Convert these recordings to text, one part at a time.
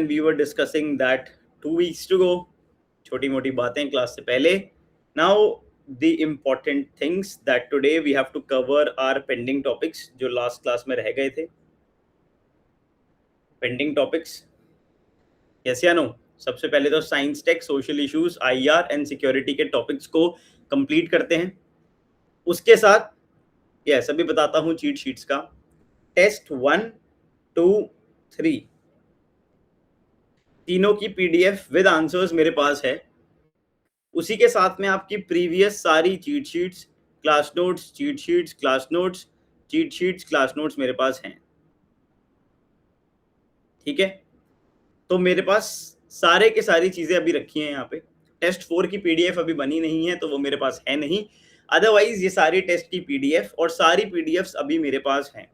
we were discussing that 2 weeks to go. छोटी मोटी बातें क्लास से पहले. Now the important things that today we have to cover are pending topics जो last class में रह गए थे. Pending topics. Yes या no? सबसे पहले तो science tech, social issues, IR and security के टॉपिक्स को कंप्लीट करते हैं. उसके साथ यस अभी बताता हूँ चीट शीट्स का. टेस्ट 1, 2, 3 तीनों की पीडीएफ विद आंसर्स मेरे पास है. उसी के साथ में आपकी प्रीवियस सारी cheat sheets, class notes, cheat sheets, class notes, cheat sheets, class notes मेरे पास हैं. ठीक है, तो मेरे पास सारे के सारी चीजें अभी रखी हैं यहाँ पे. टेस्ट 4 की पीडीएफ अभी बनी नहीं है तो वो मेरे पास है नहीं. अदरवाइज ये सारी टेस्ट की पीडीएफ और सारी पीडीएफ्स अभी मेरे पास हैं.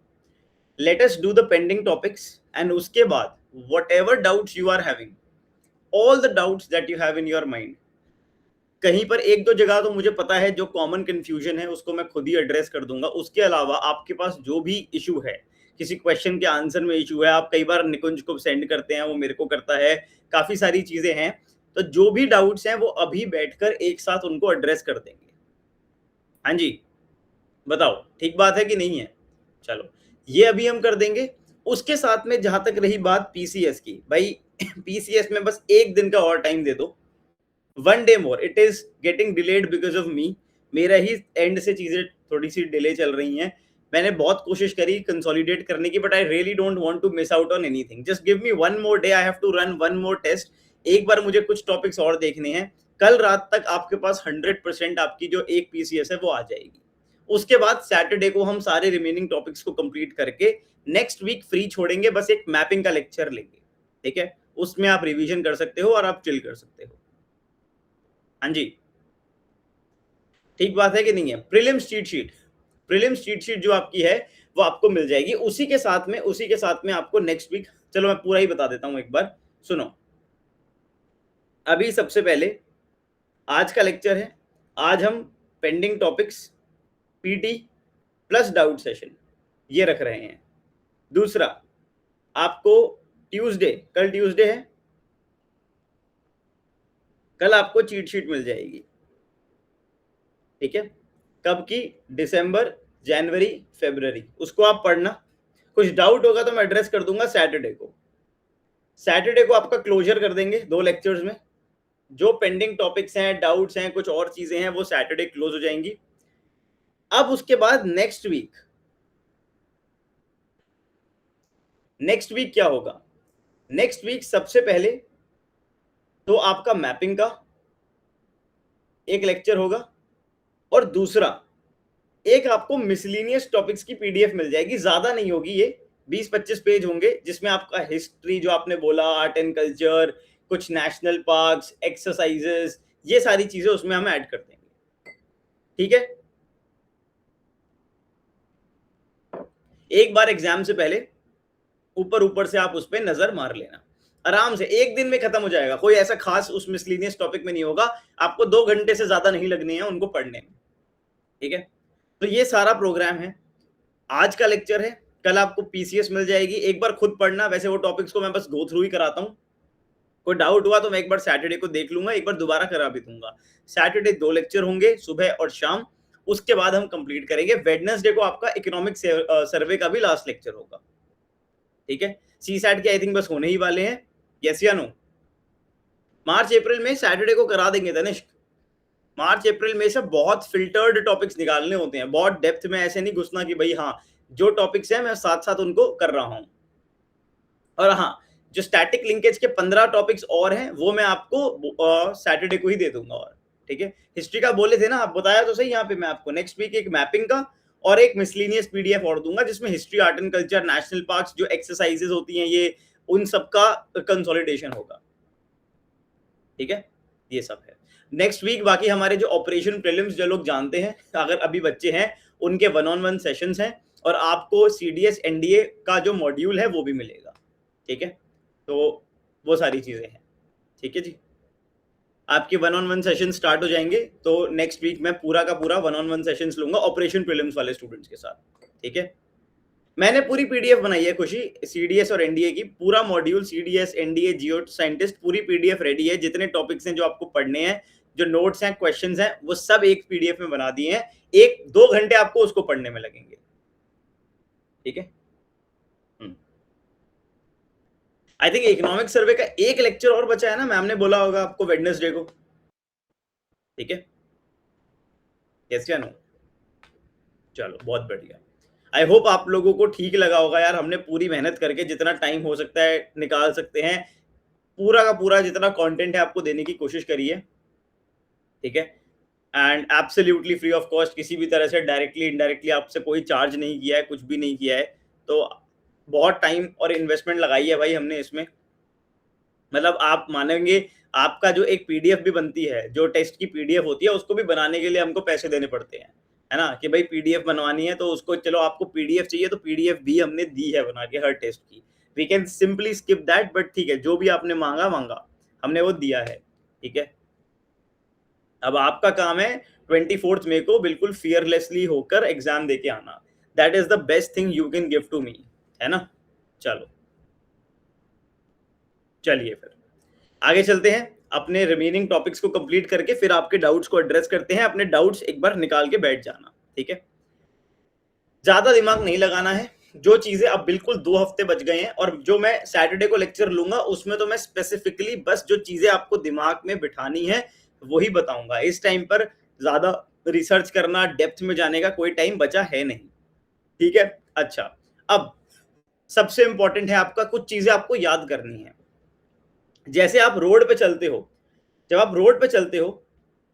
Let us do the pending topics and उसके बाद whatever doubts you are having, all the doubts that you have in your mind, कहीं पर एक दो जगह तो मुझे पता है जो कॉमन कंफ्यूजन है उसको मैं खुद ही एड्रेस कर दूंगा. उसके अलावा आपके पास जो भी इशू है, किसी क्वेश्चन के आंसर में इशू है, आप कई बार निकुंज को सेंड करते हैं, वो मेरे को करता है, काफी सारी चीजें हैं, तो जो भी डाउट्स हैं वो अभी बैठकर एक साथ उनको एड्रेस कर देंगे. हाँ जी, बताओ ठीक बात है कि नहीं है? चलो ये अभी हम कर देंगे. उसके साथ में जहां तक रही बात पीसीएस की, भाई पीसीएस में बस एक दिन का और टाइम दे दो. 1 day more. It is getting delayed because of me. मेरा ही एंड से चीजें थोड़ी सी डिले चल रही हैं. मैंने बहुत कोशिश करी कंसोलिडेट करने की, but I really don't want to miss out on anything. Just give me 1 more day. I have to run 1 more test. एक बार मुझे कुछ टॉपिक्स और देखने हैं. कल रात तक आपके पास 100% आपकी जो एक पीसीएस है वो आ जाएगी. उसके बाद सैटरडे को हम सारे रिमेनिंग टॉपिक्स को कंप्लीट करके नेक्स्ट वीक फ्री छोड़ेंगे. बस एक मैपिंग का लेक्चर लेंगे. ठीक है, उसमें आप रिवीजन कर सकते हो और आप चिल कर सकते हो. हाँ जी, ठीक बात है कि नहीं है? प्रीलिम्स चीट शीट जो आपकी है वो आपको मिल जाएगी. उसी के साथ में आपको नेक्स्ट वीक, चलो मैं पूरा ही बता देता हूं एक बार, सुनो. अभी सबसे पहले आज का लेक्चर है. आज हम pending topics, PT plus doubt session ये रख रहे हैं. दूसरा, आपको ट्यूसडे, कल ट्यूसडे है, कल आपको चीट शीट मिल जाएगी. ठीक है, कब की? दिसंबर, जनवरी, फरवरी. उसको आप पढ़ना. कुछ डाउट होगा तो मैं एड्रेस कर दूंगा सैटरडे को आपका क्लोजर कर देंगे 2 लेक्चर्स में. जो पेंडिंग टॉपिक्स हैं, डाउट्स हैं, कुछ और चीजें हैं, वो सैटरडे क्लोज हो जाएंगी. अब उसके बाद नेक्स्ट वीक क्या होगा? नेक्स्ट वीक सबसे पहले तो आपका मैपिंग का एक लेक्चर होगा और दूसरा एक आपको मिसलिनियस टॉपिक्स की पीडीएफ मिल जाएगी. ज्यादा नहीं होगी, ये 20-25 पेज होंगे, जिसमें आपका हिस्ट्री जो आपने बोला, आर्ट एंड कल्चर, कुछ नेशनल पार्क्स, एक्सरसाइजेस, ये सारी चीजें उसमें हम ऐड कर देंगे. ठीक है, एक बार एग्जाम से पहले ऊपर से आप उस पर नजर मार लेना. आराम से एक दिन में खत्म हो जाएगा. कोई ऐसा खास उस मिसलिनियस टॉपिक में नहीं होगा. आपको 2 घंटे से ज्यादा नहीं लगने हैं उनको पढ़ने में. ठीक है, तो ये सारा प्रोग्राम है. आज का लेक्चर है, कल आपको पीसीएस मिल जाएगी. एक बार खुद पढ़ना. वैसे वो टॉपिक्स को मैं बस गो थ्रू ही कराता हूँ. कोई डाउट हुआ तो मैं एक बार सैटरडे को देख लूंगा, एक बार दोबारा करा भी दूंगा. सैटरडे 2 लेक्चर होंगे, सुबह और शाम. उसके बाद हम कंप्लीट करेंगे. वेडनेसडे को आपका इकोनॉमिक सर्वे का भी लास्ट लेक्चर होगा. ठीक है, सीसैट के आई थिंक बस होने ही वाले हैं. यस या नो? मार्च अप्रैल में सैटरडे को करा देंगे तनिष्क. मार्च अप्रैल में से बहुत फिल्टर्ड टॉपिक्स निकालने होते हैं. बहुत डेप्थ में ऐसे नहीं घुसना कि भाई हाँ जो टॉपिक्स हैं मैं साथ साथ उनको कर रहा हूं. और हाँ, जो स्टैटिक लिंकेज के 15 टॉपिक्स और हैं वो मैं आपको सैटरडे को ही दे दूंगा. और ठीक है, हिस्ट्री का बोले थे ना आप, बताया तो सही. यहाँ पे मैं आपको नेक्स्ट वीक एक मैपिंग का और एक मिसलिनियस पीडीएफ और दूंगा, जिसमें history, art and culture, national parks, जो एक्सरसाइजेज होती हैं, ये उन सब का कंसोलिडेशन होगा. ठीक है, ये सब है नेक्स्ट वीक. बाकी हमारे जो ऑपरेशन प्रीलिम्स जो लोग जानते हैं, अगर अभी बच्चे हैं, उनके 1-on-1 सेशंस हैं और आपको सीडीएस एनडीए का जो मॉड्यूल है वो भी मिलेगा. ठीक है, तो वो सारी चीजें हैं. ठीक है जी, आपके 1-on-1 सेशन स्टार्ट हो जाएंगे. तो नेक्स्ट वीक मैं पूरा का पूरा 1-on-1 सेशंस लूंगा ऑपरेशन प्रीलिम्स वाले स्टूडेंट्स के साथ. ठीक है, मैंने पूरी पीडीएफ बनाई है खुशी, सीडीएस और एनडीए की, पूरा मॉड्यूल सीडीएस एनडीए जियो साइंटिस्ट, पूरी पीडीएफ रेडी है। जितने टॉपिक्स हैं जो आपको पढ़ने हैं, जो नोट्स हैं, क्वेश्चंस हैं, वो सब एक पीडीएफ में बना दिए हैं। 1-2 घंटे आपको उसको पढ़ने में लगेंगे, ठीक है। आई थिंक इकोनॉमिक सर्वे का एक लेक्चर और बचा है ना, मैम ने बोला होगा आपको वेडनेसडे को, ठीक है। यस या नो? चलो बहुत बढ़िया। आई होप आप लोगों को ठीक लगा होगा यार, हमने पूरी मेहनत करके जितना टाइम हो सकता है निकाल सकते हैं, पूरा का पूरा जितना कंटेंट है आपको देने की कोशिश करी है, ठीक है। And absolutely free of cost, किसी भी तरह से डायरेक्टली इनडायरेक्टली आपसे कोई चार्ज नहीं किया है, कुछ भी नहीं किया है। तो बहुत टाइम और इन्वेस्टमेंट लगाई है भाई हमने इसमें, मतलब आप मानेंगे, आपका जो एक पीडीएफ भी बनती है, जो टेस्ट की पीडीएफ होती है, उसको भी बनाने के लिए हमको पैसे देने पड़ते हैं, है ना, कि भाई पीडीएफ बनवानी है तो उसको, चलो आपको पीडीएफ चाहिए तो पीडीएफ भी हमने दी है बना के हर टेस्ट की। We can simply skip that, but ठीक है, जो भी आपने मांगा हमने वो दिया है, ठीक है। अब आपका काम है 24 मई को बिल्कुल फियरलेसली होकर एग्जाम देके आना। That is the best thing you can give to me, है ना। चलो चलिए फिर आगे चलते हैं, अपने रिमेनिंग टॉपिक्स को कंप्लीट करके फिर आपके डाउट्स को एड्रेस करते हैं। अपने डाउट्स एक बार निकाल के बैठ जाना, ठीक है। ज्यादा दिमाग नहीं लगाना है, जो चीजें अब बिल्कुल 2 हफ्ते बच गए हैं, और जो मैं सैटरडे को लेक्चर लूंगा उसमें तो मैं स्पेसिफिकली बस जो चीजें आपको दिमाग में बिठानी है वही बताऊंगा। इस टाइम पर ज्यादा रिसर्च करना, डेप्थ में जाने का कोई टाइम बचा है नहीं, ठीक है। अच्छा, अब सबसे इंपॉर्टेंट है आपका, कुछ चीजें आपको याद करनी है। जैसे आप रोड पे चलते हो, जब आप रोड पे चलते हो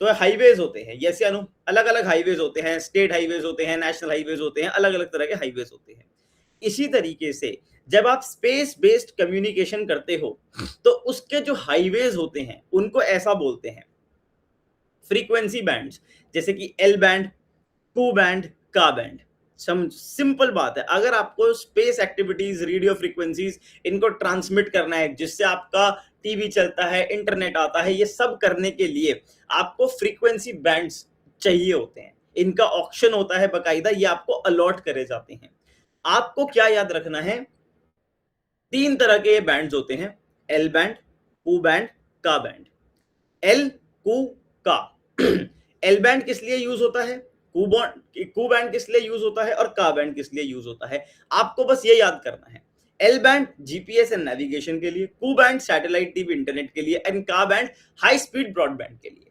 तो हाईवेज होते हैं, यस या नो, अलग अलग हाईवेज होते हैं, स्टेट हाईवेज होते हैं, नेशनल हाईवेज होते हैं, अलग अलग तरह के हाईवेज होते हैं। इसी तरीके से जब आप स्पेस बेस्ड कम्युनिकेशन करते हो तो उसके जो हाईवेज होते हैं उनको ऐसा बोलते हैं फ्रीक्वेंसी बैंड्स, जैसे कि एल बैंड, कू बैंड, का बैंड। सिंपल बात है, अगर आपको स्पेस एक्टिविटीज, रेडियो फ्रीक्वेंसीज, इनको ट्रांसमिट करना है, जिससे आपका टीवी चलता है, इंटरनेट आता है, ये सब करने के लिए आपको फ्रीक्वेंसी बैंड्स चाहिए होते हैं। इनका ऑक्शन होता है बकायदा, ये आपको अलॉट करे जाते हैं। आपको क्या याद रखना है, 3 तरह के बैंड्स होते हैं, एल बैंड, कू बैंड, का बैंड। एल, कू, का। एल बैंड किस लिए यूज होता है, कू बैंड किस लिए यूज होता है, और का बैंड किस लिए यूज होता है, आपको बस ये याद करना है। L band GPS and navigation के लिए, कू बैंड सैटेलाइट टीवी इंटरनेट के लिए, एंड का बैंड हाई स्पीड ब्रॉडबैंड के लिए।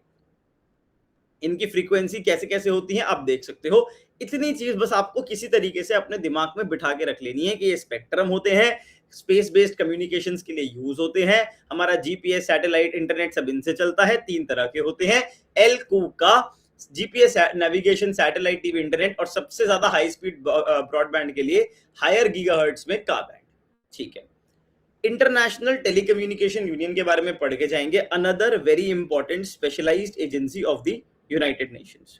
इनकी फ्रीक्वेंसी कैसे कैसे होती है आप देख सकते हो। इतनी चीज बस आपको किसी तरीके से अपने दिमाग में बिठा के रख लेनी है कि ये स्पेक्ट्रम होते हैं, स्पेस बेस्ड कम्युनिकेशंस के लिए यूज होते हैं, हमारा जीपीएस, सैटेलाइट, इंटरनेट सब इनसे चलता है, 3 तरह के होते हैं, एल, कू, का, GPS, navigation, satellite TV internet, और सबसे ज्यादा हाई स्पीड ब्रॉडबैंड के लिए हायर गीगाहर्ट्ज में का बैंड, ठीक है। इंटरनेशनल टेलीकम्युनिकेशन यूनियन के बारे में पढ़ के जाएंगे, another very important specialised agency of the United Nations.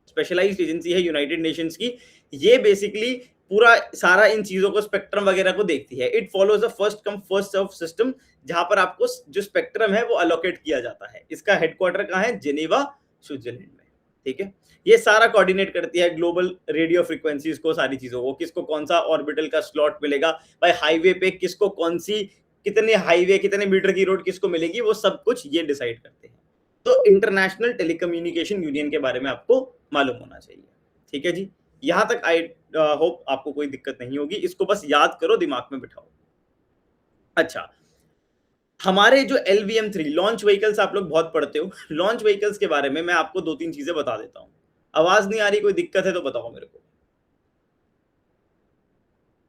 Specialised agency है यूनाइटेड नेशंस की, ये बेसिकली पूरा सारा इन चीजों को, स्पेक्ट्रम वगैरह को देखती है। It follows a first come first serve system, जहां पर आपको जो स्पेक्ट्रम है वो अलोकेट किया जाता है। इसका हेडक्वार्टर कहाँ है, जेनेवा, स्विट्जरलैंड में, ठीक है। ये सारा कोऑर्डिनेट करती है ग्लोबल रेडियो फ्रीक्वेंसीज को, सारी चीजों को, किसको कौन सा ऑर्बिटल का स्लॉट मिलेगा, भाई हाईवे पे किसको कौन सी, कितने हाईवे, कितने मीटर की रोड किसको मिलेगी, वो सब कुछ ये डिसाइड करते हैं। तो इंटरनेशनल टेलीकम्युनिकेशन यूनियन के बारे में आपको मालूम होना चाहिए, ठीक है जी। यहां तक आई होप आपको कोई दिक्कत नहीं होगी, इसको बस याद करो, दिमाग में बिठाओ। अच्छा, हमारे जो LVM-3 लॉन्च व्हीकल्स आप लोग बहुत पढ़ते हो, लॉन्च व्हीकल्स के बारे में मैं आपको 2-3 चीजें बता देता हूं। आवाज नहीं आ रही, कोई दिक्कत है तो बताओ मेरे को,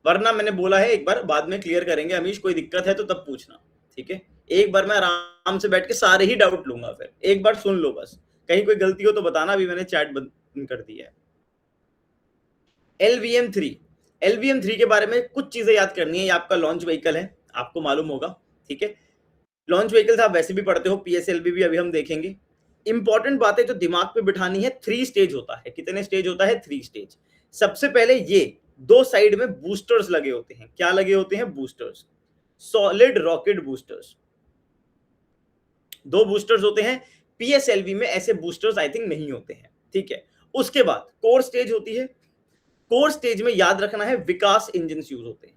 वरना मैंने बोला है एक बार बाद में क्लियर करेंगे, अमीश कोई दिक्कत है तो तब पूछना, ठीक है। एक बार मैं आराम से बैठ के सारे ही डाउट लूंगा, फिर एक बार सुन लो बस, कहीं कोई गलती हो तो बताना, अभी मैंने चैट बंद कर दिया है। LVM-3, LVM-3 के बारे में कुछ चीजें याद करनी है, ये आपका लॉन्च व्हीकल है, आपको मालूम होगा, ठीक है। लॉन्च व्हीकल्स आप वैसे भी पढ़ते हो, PSLV भी अभी हम देखेंगे। इंपॉर्टेंट बातें जो दिमाग पे बिठानी है, 3 स्टेज होता है। कितने स्टेज होता है, 3 स्टेज। सबसे पहले ये 2 साइड में बूस्टर्स लगे होते हैं, क्या लगे होते हैं, boosters, solid rocket boosters, 2 boosters होते हैं। PSLV में ऐसे बूस्टर्स आई थिंक नहीं होते हैं, ठीक है। उसके बाद कोर स्टेज होती है, कोर स्टेज में याद रखना है विकास इंजन यूज होते हैं।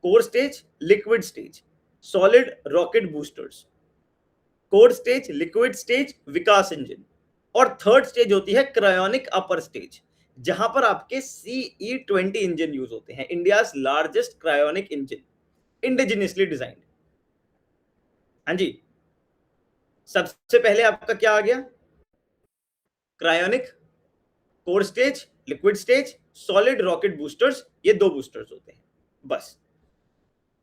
Core stage, liquid stage, solid, rocket boosters. Core stage, liquid stage, Vikas engine. और थर्ड स्टेज होती है क्रायोनिक अपर स्टेज, जहां पर आपके CE-20 इंजन यूज होते हैं, India's largest cryogenic engine, indigenously designed. हाँ जी, सबसे पहले आपका क्या आ गया? Cryogenic, core stage, liquid stage, solid, rocket boosters. ये दो बूस्टर्स होते हैं बस।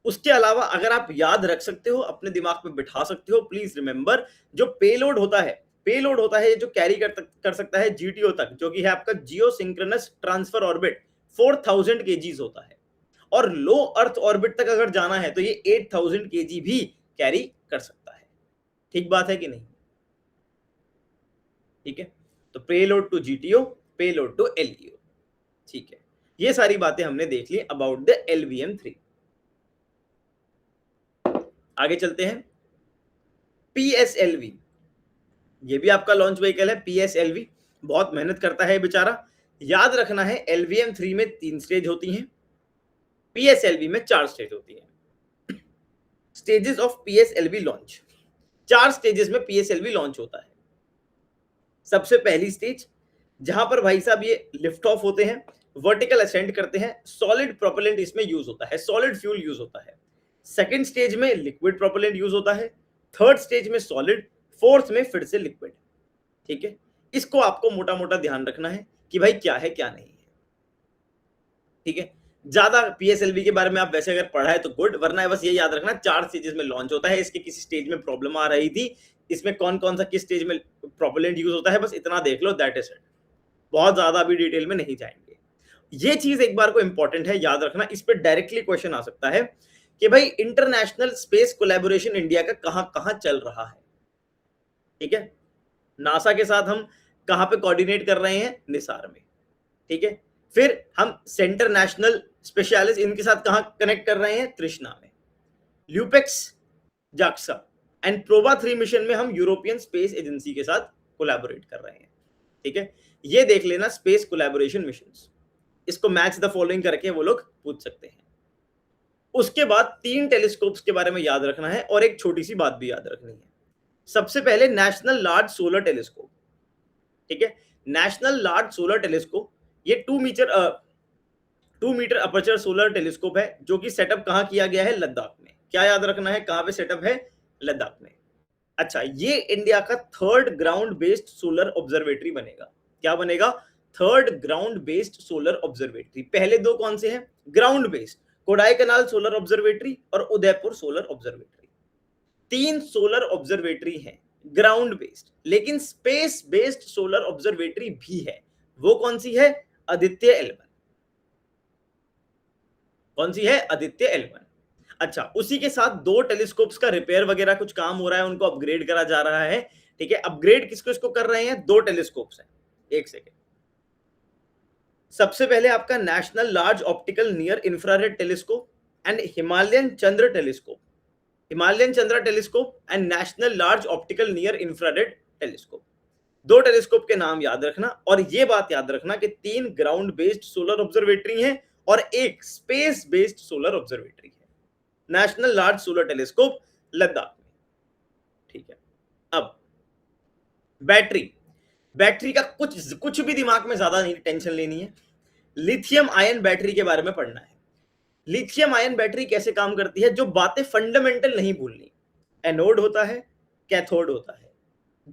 उसके अलावा अगर आप याद रख सकते हो, अपने दिमाग में बिठा सकते हो, प्लीज रिमेंबर, जो पेलोड होता है, पेलोड होता है जो कैरी कर सकता है GTO तक, जो कि है आपका जियो सिंक्रोनस ट्रांसफर ऑर्बिट, 4000 केजीज होता है। और लो अर्थ ऑर्बिट तक अगर जाना है तो ये 8000 केजी भी कैरी कर सकता है। ठीक बात है कि नहीं? ठीक है, तो payload to GTO, payload to LEO। ठीक है, ये सारी बातें हमने देख ली अबाउट द LVM-3। आगे चलते हैं। PSLV, ये भी आपका लॉन्च व्हीकल है। PSLV बहुत मेहनत करता है बेचारा। याद रखना है LVM-3 में 3 स्टेज होती हैं, PSLV में 4 स्टेज होती हैं। Stages of PSLV launch, 4 stages में PSLV लॉन्च होता है। सबसे पहली स्टेज, जहां पर भाई साहब ये लिफ्ट ऑफ होते हैं, वर्टिकल असेंड करते हैं, सॉलिड प्रोपेलेंट इसमें यूज होता है, सॉलिड फ्यूल यूज होता है। सेकंड स्टेज में लिक्विड प्रोपेलेंट यूज होता है, थर्ड स्टेज में सॉलिड, फोर्थ में फिर से लिक्विड। ठीक है, इसको आपको मोटा मोटा ध्यान रखना है कि भाई क्या है क्या नहीं है। ठीक है, ज्यादा PSLV के बारे में आप वैसे अगर पढ़ा है तो गुड, वरना बस ये याद रखना 4 स्टेजेस में लॉन्च होता है। इसके किसी स्टेज में प्रॉब्लम आ रही थी, इसमें कौन कौन सा किस स्टेज में प्रोपेलेंट यूज होता है, बस इतना देख लो, दैट इज इट। बहुत ज्यादा अभी डिटेल में नहीं जाएंगे। ये चीज एक बार को इंपॉर्टेंट है, याद रखना। इस पे डायरेक्टली क्वेश्चन आ सकता है कि भाई इंटरनेशनल स्पेस कोलैबोरेशन इंडिया का कहां कहां चल रहा है। ठीक है, नासा के साथ हम कहां पे कोऑर्डिनेट कर रहे हैं? निसार में। ठीक है, फिर हम सेंटर नेशनल स्पेशलिस्ट इनके साथ कहां कनेक्ट कर रहे हैं? तृष्णा में। LUPEX, JAXA and PROBA 3 mission में हम यूरोपियन स्पेस एजेंसी के साथ कोलैबोरेट कर रहे हैं। ठीक है, ये देख लेना स्पेस कोलैबोरेशन मिशंस। इसको मैच द फॉलोइंग करके वो लोग पूछ सकते हैं। उसके बाद 3 टेलीस्कोप्स के बारे में याद रखना है और एक छोटी सी बात भी याद रखनी है। सबसे पहले नेशनल लार्ज सोलर टेलीस्कोप। ठीक है, नेशनल लार्ज सोलर टेलीस्कोप ये 2 मीटर अपर्चर सोलर टेलीस्कोप है, जो कि सेटअप कहां किया गया है? लद्दाख में। क्या याद रखना है, कहां पे सेटअप है? लद्दाख में। अच्छा, ये इंडिया का third ground based solar observatory बनेगा। क्या बनेगा? Third ground based solar observatory. पहले दो कौन से हैं? Ground based, Kodaikanal solar observatory और Udaipur solar observatory. 3 solar observatory हैं ग्राउंड बेस्ड, लेकिन स्पेस बेस्ड सोलर ऑब्जर्वेटरी भी है। वो कौन सी है? आदित्य L1। कौन सी है? आदित्य L1। अच्छा, उसी के साथ 2 टेलीस्कोप्स का रिपेयर वगैरह कुछ काम हो रहा है, उनको अपग्रेड करा जा रहा है। ठीक है, अपग्रेड किसको इसको कर रहे हैं? 2 टेलीस्कोप्स हैं। एक सेकेंड, सबसे पहले आपका national large optical near infrared telescope and Himalayan Chandra telescope, Himalayan Chandra telescope and national large optical near infrared telescope. 2 telescope के नाम याद रखना, और ये बात याद रखना कि 3 ग्राउंड बेस्ड सोलर ऑब्जर्वेटरी हैं और एक स्पेस बेस्ड सोलर ऑब्जर्वेटरी है। National large solar telescope Ladakh में। ठीक है, अब बैटरी, बैटरी का कुछ भी दिमाग में ज्यादा नहीं टेंशन लेनी है। लिथियम आयन बैटरी के बारे में पढ़ना है। लिथियम आयन बैटरी कैसे काम करती है, जो बातें फंडामेंटल नहीं भूलनी। एनोड होता है, कैथोड होता है।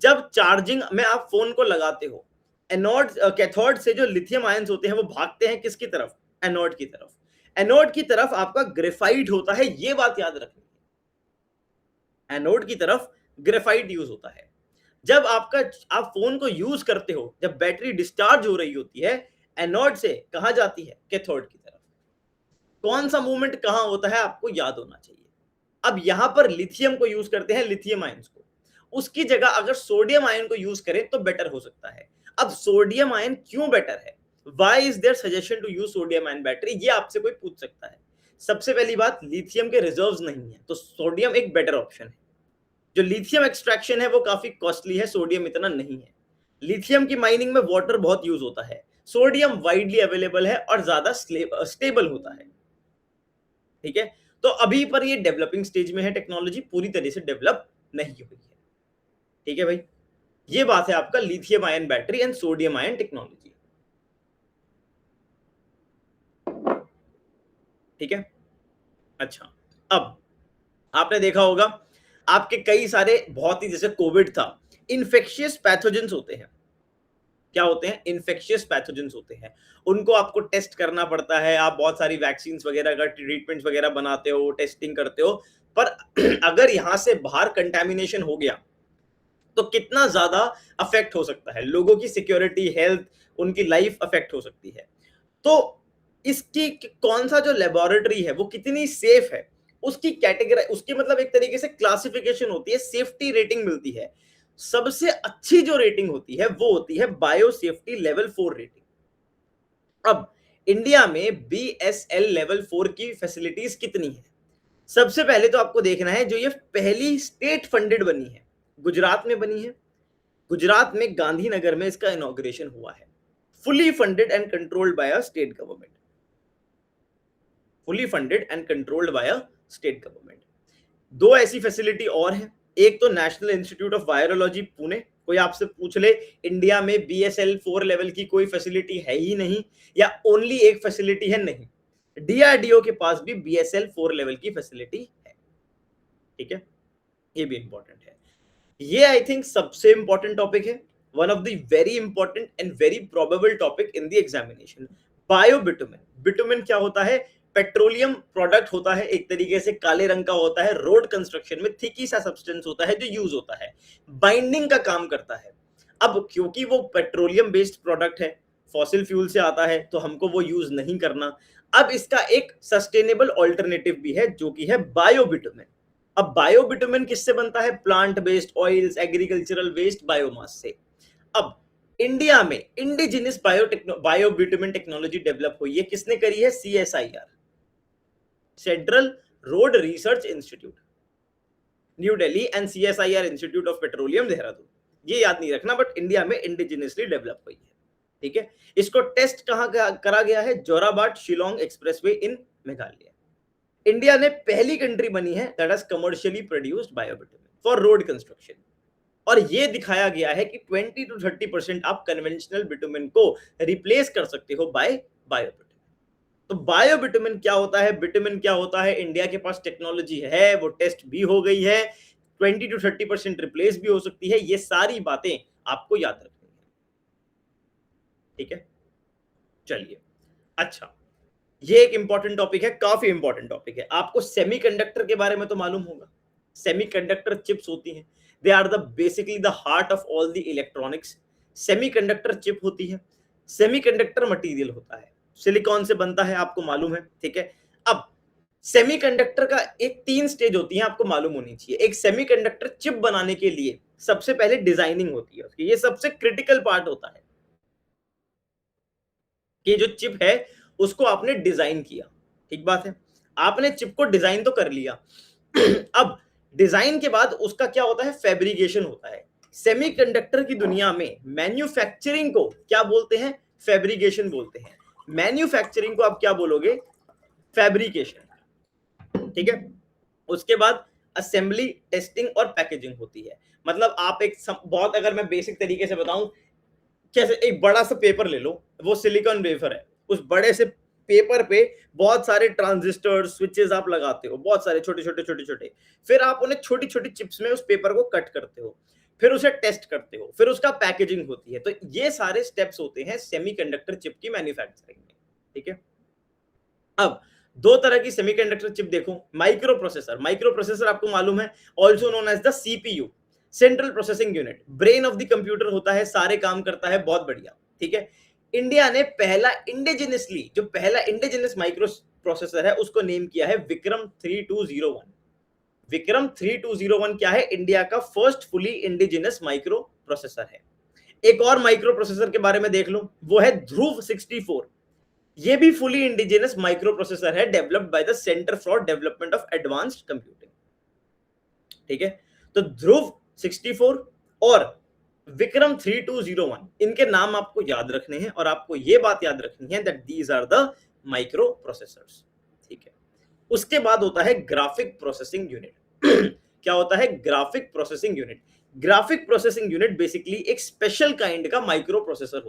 जब चार्जिंग में आप फोन को लगाते हो, एनोड कैथोड से जो लिथियम आयंस होते हैं वो भागते हैं किसकी तरफ? एनोड की तरफ। एनोड की तरफ आपका ग्रेफाइट होता है, ये बात याद रखनी है। एनोड की तरफ ग्रेफाइट यूज होता है। जब आप फोन को यूज करते हो, जब बैटरी डिस्चार्ज हो रही होती है, एनोड से कहां जाती है? कैथोड की तरफ। कौन सा मूवमेंट कहां होता है आपको याद होना चाहिए। अब यहां पर लिथियम को यूज करते हैं, लिथियम आयंस को। उसकी जगह अगर सोडियम आयन को यूज करें तो बेटर हो सकता है। अब सोडियम आयन क्यों बेटर है? Why is there suggestion to use sodium ion battery? ये आपसे कोई पूछ सकता है। सबसे पहली बात, लिथियम के रिजर्व्स नहीं है, तो सोडियम एक बेटर ऑप्शन है। जो लिथियम एक्सट्रैक्शन है वो काफी कॉस्टली है, सोडियम इतना नहीं है। लिथियम की माइनिंग में वाटर बहुत यूज होता है, सोडियम वाइडली अवेलेबल है और ज्यादा स्टेबल होता है। ठीक है, तो अभी पर ये डेवलपिंग स्टेज में है, टेक्नोलॉजी पूरी तरह से डेवलप नहीं हुई है। ठीक है भाई, ये बात है आपका lithium ion battery and sodium ion technology. ठीक है, अच्छा, अब आपने देखा होगा आपके कई सारे बहुत ही, जैसे कोविड था, इन्फेक्शियस पैथोजेंस होते हैं। क्या होते हैं? इन्फेक्शियस पैथोजेंस होते हैं, उनको आपको टेस्ट करना पड़ता है। आप बहुत सारी वैक्सीन वगैरह का ट्रीटमेंट्स वगैरह बनाते हो, टेस्टिंग करते हो, पर अगर यहां से बाहर कंटेमिनेशन हो गया तो कितना ज्यादा अफेक्ट हो सकता है, लोगों की सिक्योरिटी, हेल्थ, उनकी लाइफ अफेक्ट हो सकती है। तो इसकी कौन सा जो लेबोरेटरी है वो कितनी सेफ है, उसकी कैटेगरी, उसकी मतलब एक तरीके से क्लासिफिकेशन होती है, सेफ्टी रेटिंग मिलती है। सबसे अच्छी जो रेटिंग होती है वो होती है बायो सेफ्टी लेवल 4 रेटिंग। अब इंडिया में बीएसएल लेवल 4 की फैसिलिटीज कितनी है? सबसे पहले तो आपको देखना है, जो ये पहली स्टेट फंडेड बनी है, गुजरात में बनी है। गुजरात में गांधीनगर में इसका इनॉग्रेशन हुआ है। Fully funded and controlled by a state government, fully funded and controlled by a state government. दो ऐसी फैसिलिटी और हैं, एक तो national institute of virology Pune. कोई आपसे पूछ ले इंडिया में बीएसएल 4 लेवल की कोई फैसिलिटी है ही नहीं, या ओनली एक फैसिलिटी है, नहीं, डीआरडीओ के पास भी बीएसएल 4 लेवल की फैसिलिटी है। ठीक है, ये भी इंपॉर्टेंट है। ये आई थिंक सबसे इंपॉर्टेंट टॉपिक है, one of the very important and very probable topic in the examination. Biobitumen, bitumen क्या होता है? पेट्रोलियम प्रोडक्ट होता है, एक तरीके से काले रंग का होता है, रोड कंस्ट्रक्शन में थिकी सा सब्सटेंस होता है जो यूज होता है, बाइंडिंग का काम करता है। अब क्योंकि वो पेट्रोलियम बेस्ड प्रोडक्ट है, फॉसिल फ्यूल से आता है, तो हमको वो यूज नहीं करना। अब इसका एक सस्टेनेबल ऑल्टरनेटिव भी है जो कि है बायोबिटुमेन। अब बायोबिटुमेन किससे बनता है? Plant based oils, agricultural waste, biomass से। अब इंडिया में इंडिजिनस बायोबिटुमेन टेक्नोलॉजी डेवलप हुई है, किसने करी है? CSIR, central road research institute new Delhi and CSIR institute of petroleum Dehradun. ये याद नहीं रखना, बट इंडिया में इंडिजिनसली डेवलप हुई है। ठीक है, इसको टेस्ट कहां करा गया है? Jorabat Shillong expressway in Meghalaya. India ने पहली कंट्री बनी है that has commercially produced biobitumen for road construction. और ये दिखाया गया है कि 20 to 30% आप कन्वेंशनल बिटुमेन को रिप्लेस कर सकते हो बाय बायोबिटुमेन। तो बायोबिटुमेन क्या होता है, बिटुमेन क्या होता है, इंडिया के पास टेक्नोलॉजी है, वो टेस्ट भी हो गई है, 20 to 30% रिप्लेस भी हो सकती है। ये सारी बातें आपको याद रखनी है। ठीक है, चलिए, अच्छा, ये एक इंपॉर्टेंट टॉपिक है, काफी इंपॉर्टेंट टॉपिक है। आपको सेमीकंडक्टर के बारे में तो मालूम होगा। सेमीकंडक्टर चिप्स होती हैं, they are the basically the heart of all the electronics. Semiconductor chip होती है, सेमीकंडक्टर मटेरियल होता है, सिलिकॉन से बनता है, आपको मालूम है। ठीक है, अब सेमीकंडक्टर का एक 3 स्टेज होती है, आपको मालूम होनी चाहिए। एक सेमीकंडक्टर चिप बनाने के लिए सबसे पहले डिजाइनिंग होती है उसकी, ये सबसे क्रिटिकल पार्ट होता है कि जो चिप है उसको आपने डिजाइन किया। ठीक बात है, आपने चिप को डिजाइन तो कर लिया अब डिजाइन के बाद उसका क्या होता है? फैब्रिकेशन होता है। सेमीकंडक्टर की दुनिया में मैन्युफैक्चरिंग को क्या बोलते हैं? फैब्रिकेशन बोलते हैं। मैन्युफैक्चरिंग को आप क्या बोलोगे? फैब्रिकेशन। ठीक है, उसके बाद असेंबली, टेस्टिंग और पैकेजिंग होती है। मतलब आप एक बहुत, अगर मैं बेसिक तरीके से बताऊं, कैसे एक बड़ा सा पेपर ले लो, वो सिलिकॉन वेफर है, उस बड़े से पेपर पे बहुत सारे ट्रांजिस्टर, स्विचेस आप लगाते हो, बहुत सारे छोटे छोटे छोटे छोटे, फिर आप उन्हें छोटी छोटी चिप्स में उस पेपर को कट करते हो, फिर उसे टेस्ट करते हो, फिर उसका पैकेजिंग होती है। तो ये सारे स्टेप्स होते हैं सेमीकंडक्टर चिप की मैन्युफैक्चरिंग में। ठीक है, अब दो तरह की सेमीकंडक्टर चिप देखो। माइक्रो प्रोसेसर, माइक्रो प्रोसेसर आपको मालूम है, also known as the CPU, central processing unit, brain of the computer होता है, सारे काम करता है, बहुत बढ़िया। ठीक है, इंडिया ने पहला इंडिजिनसली, जो पहला इंडिजिनस माइक्रो प्रोसेसर है उसको नेम किया है विक्रम 3201। विक्रम 3201 क्या है? इंडिया का first fully indigenous micro processor है। एक और माइक्रो प्रोसेसर के बारे में देख लो, वो है ध्रुव 64। ये भी फुली इंडिजिनस माइक्रो प्रोसेसर है, developed by the centre for development of advanced computing. ठीक है, तो ध्रुव 64 और विक्रम 3201, इनके नाम आपको याद रखने हैं और आपको ये बात याद रखनी है that these are the microprocessors. ठीक है, उसके बाद होता है ग्राफिक प्रोसेसिंग यूनिट। क्या होता है? Graphic processing unit. Graphic processing unit basically एक स्पेशल काइंड का माइक्रो प्रोसेसर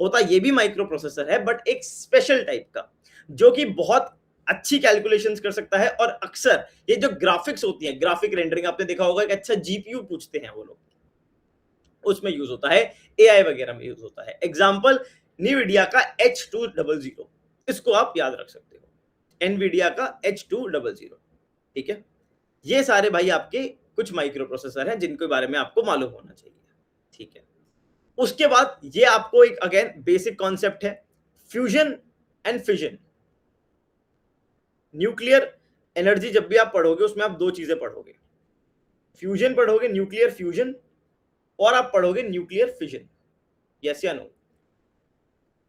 होता ये भी माइक्रो प्रोसेसर है बट एक स्पेशल टाइप का, जो कि बहुत अच्छी कैलकुलेशंस कर सकता है। और अक्सर ये जो ग्राफिक्स होती है, ग्राफिक रेंडरिंग, आपने देखा होगा एक अच्छा जीपीयू पूछते हैं वो लोग, उसमें यूज होता है, एआई वगैरह में यूज होता है। एग्जांपल NVIDIA का H200, इसको आप याद रख सकते हो, NVIDIA का H200। ठीक है, ये सारे भाई आपके कुछ माइक्रो प्रोसेसर हैं जिनके बारे में आपको मालूम होना चाहिए। ठीक है, उसके बाद ये आपको एक अगेन बेसिक कॉन्सेप्ट है, fusion and fission. Nuclear energy जब भी आप पढ़ोगे उसमें आप दो चीजें पढ़ोगे, फ्यूजन पढ़ोगे, न्यूक्लियर फ्यूजन, और आप पढ़ोगे न्यूक्लियर फिजन। यस या नो?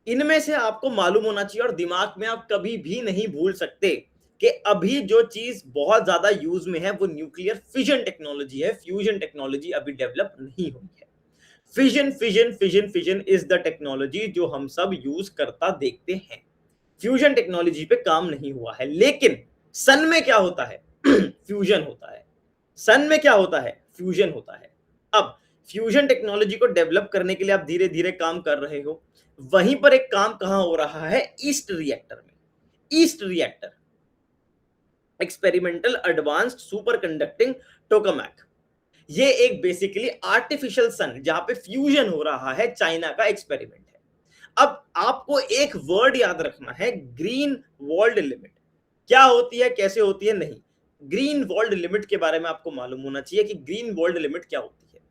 इनमें से आपको मालूम होना चाहिए और दिमाग में आप कभी भी नहीं भूल सकते कि अभी जो चीज बहुत ज्यादा यूज में है वो न्यूक्लियर फिजन टेक्नोलॉजी है, फ्यूजन टेक्नोलॉजी अभी डेवलप नहीं हुई है। Fission fission fission fission is the technology जो हम सब यूज करता देखते हैं। फ्यूजन टेक्नोलॉजी पे काम नहीं हुआ है, लेकिन सन में क्या होता है? फ्यूजन होता है। सन में क्या होता है? फ्यूजन होता है। अब फ्यूजन टेक्नोलॉजी को डेवलप करने के लिए आप धीरे धीरे काम कर रहे हो, वहीं पर एक काम कहां हो रहा है? ईस्ट रिएक्टर में। East reactor, experimental advanced super conducting tokamak, ये एक बेसिकली आर्टिफिशियल सन जहां पे फ्यूजन हो रहा है, चाइना का एक्सपेरिमेंट है। अब आपको एक वर्ड याद रखना है, ग्रीन वर्ल्ड लिमिट। क्या होती है, कैसे होती है? नहीं, ग्रीन वर्ल्ड लिमिट के बारे में आपको मालूम होना चाहिए कि ग्रीन वर्ल्ड लिमिट क्या होती है।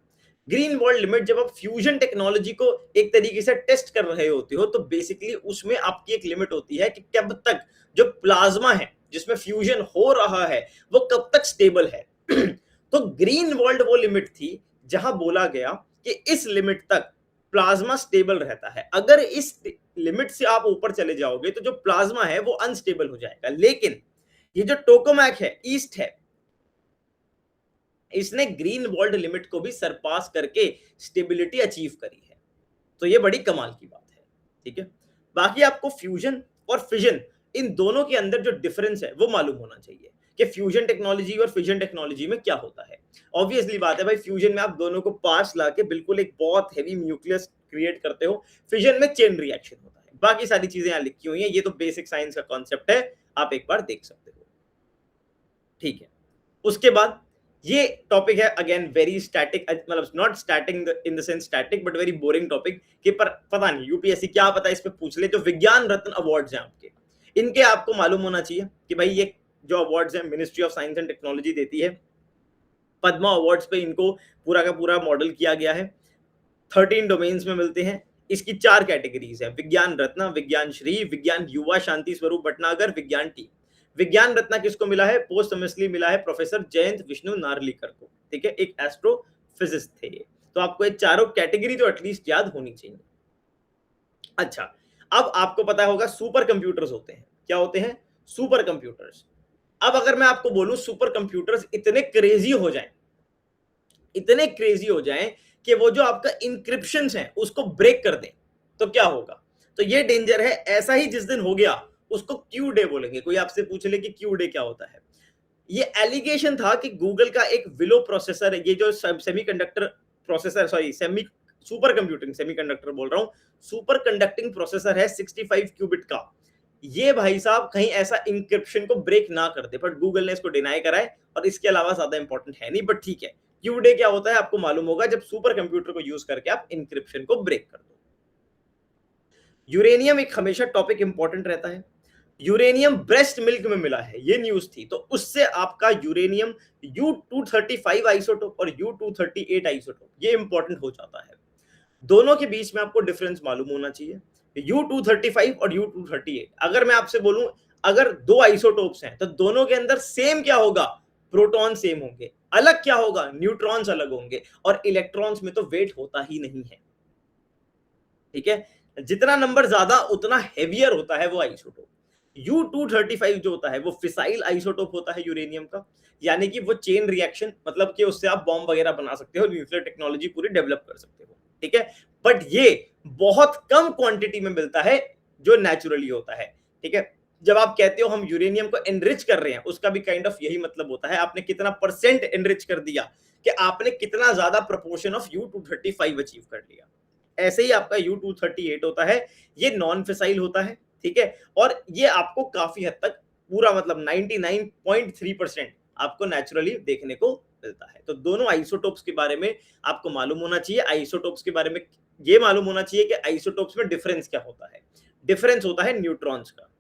ग्रीन वर्ल्ड लिमिट, जब आप फ्यूजन टेक्नोलॉजी को एक तरीके से टेस्ट कर रहे होते हो तो बेसिकली उसमें आपकी एक लिमिट होती है कि कब तक जो प्लाज्मा है जिसमें फ्यूजन हो रहा है वो कब तक स्टेबल है। तो ग्रीन वर्ल्ड वो लिमिट थी जहां बोला गया कि इस लिमिट तक प्लाज्मा स्टेबल रहता है। अगर इस लिमिट से आप ऊपर चले जाओगे तो जो प्लाज्मा है वो अनस्टेबल हो जाएगा। लेकिन ये जो टोकामैक है, ईस्ट है, इसने ग्रीन वर्ल्ड लिमिट को भी सरपास करके स्टेबिलिटी अचीव करी है। तो ये बड़ी कमाल की बात है। ठीक है, बाकी आपको फ्यूजन और फिजन, इन दोनों के अंदर जो डिफरेंस है वो मालूम होना चाहिए कि फ्यूजन टेक्नोलॉजी और फिजन टेक्नोलॉजी में क्या होता है। ऑब्वियसली बात है भाई, फ्यूजन में आप दोनों को पास लाके बिल्कुल एक बहुत हैवी न्यूक्लियस क्रिएट करते हो, फिजन में चेन रिएक्शन होता है। बाकी सारी चीजें यहाँ लिखी हुई हैं, ये तो बेसिक साइंस का कॉन्सेप्ट है, आप एक बार देख सकते हो। ठीक है, उसके बाद ये टॉपिक है अगेन वेरी स्टैटिक, मतलब not static in the sense static but very boring topic, कि पर पता नहीं यूपीएससी क्या पता इस पे पूछ ले। जो विज्ञान रत्न अवार्ड्स हैं आपके, इनके आपको मालूम होना चाहिए कि भाई ये जो अवार्ड्स हैं ministry of science and technology देती है। पद्मा अवार्ड्स पे इनको पूरा का पूरा मॉडल किया गया है, 13 डोमेन्स में मिलते हैं। इसकी 4 कैटेगरीज है, विज्ञान रत्न, विज्ञान श्री, विज्ञान युवा शांति स्वरूप भटनागर, विज्ञान टी। विज्ञान रत्न किसको मिला है? पोस्टमसली मिला है प्रोफेसर जयंत विष्णु नार्लिकर को। ठीक है, एक एस्ट्रोफिजिस्ट थे। तो आपको ये चारों कैटेगरी तो एटलीस्ट याद होनी चाहिए। अच्छा, अब आपको पता होगा सुपर कंप्यूटर्स होते हैं। क्या होते हैं? Super computers. अब अगर मैं आपको बोलूं सुपर कंप्यूटर्स इतने क्रेजी हो जाएं, इतने क्रेजी हो जाएं कि वो जो आपका इंक्रिप्शन है उसको ब्रेक कर दें, तो क्या होगा? तो ये डेंजर है। ऐसा ही जिस दिन हो गया उसको क्यू डे बोलेंगे। कोई आपसे पूछ ले कि क्यू डे क्या होता है? ये एलिगेशन था कि गूगल का एक विलो प्रोसेसर है, ये जो semiconductor processor, sorry semi super computing, semiconductor बोल रहा हूं, सुपर कंडक्टिंग प्रोसेसर है 65 क्यूबिट का। ये भाई साहब कहीं ऐसा इंक्रिप्शन को ब्रेक ना कर दे, बट गूगल ने इसको डिनाई करा है और इसके अलावा ज्यादा इंपॉर्टेंट है नहीं, बट ठीक है। क्यू डे क्या होता है आपको मालूम होगा, जब सुपर कंप्यूटर को यूज करके आप इंक्रिप्शन को ब्रेक कर दो। यूरेनियम एक हमेशा टॉपिक इंपॉर्टेंट रहता है। यूरेनियम ब्रेस्ट मिल्क में मिला है, ये न्यूज थी, तो उससे आपका यूरेनियम U-235 आइसोटोप और U-238 आइसोटोप ये इंपॉर्टेंट हो जाता है। दोनों के बीच में आपको डिफरेंस मालूम होना चाहिए, U-235 और U-238। अगर मैं आपसे बोलूं अगर दो आइसोटोप्स हैं तो दोनों के अंदर सेम क्या होगा? प्रोटॉन सेम होंगे। अलग क्या होगा? न्यूट्रॉन्स अलग होंगे। और इलेक्ट्रॉन्स में तो वेट होता ही नहीं है। ठीक है, जितना नंबर ज्यादा उतना हेवियर होता है वो आइसोटोप। U-235 जो होता है वो फिसाइल आइसोटोप होता है यूरेनियम का, यानी कि वो चेन रिएक्शन, मतलब कि उससे आप बॉम्ब वगैरह बना सकते हो, न्यूक्लियर टेक्नोलॉजी पूरी डेवलप कर सकते हो, ठीक है। बट ये बहुत कम क्वांटिटी में मिलता है जो नेचुरली होता है, ठीक है। जब आप कहते हो हम यूरेनियम को एनरिच कर रहे हैं, उसका भी काइंड ऑफ यही मतलब होता है, आपने कितना परसेंट एनरिच कर दिया, कि आपने कितना ज्यादा प्रोपोर्शन ऑफ U-235 अचीव कर लिया। ऐसे ही आपका U-238 होता है, ये नॉन फिसाइल होता है, ठीक है। और ये आपको काफी हद तक पूरा मतलब 99.3% आपको नेचुरली देखने को मिलता है। तो दोनों आइसोटोप्स के बारे में आपको मालूम होना चाहिए। आइसोटोप्स के बारे में ये मालूम होना चाहिए कि आइसोटोप्स में डिफरेंस क्या होता है। डिफरेंस होता है न्यूट्रॉन्स का,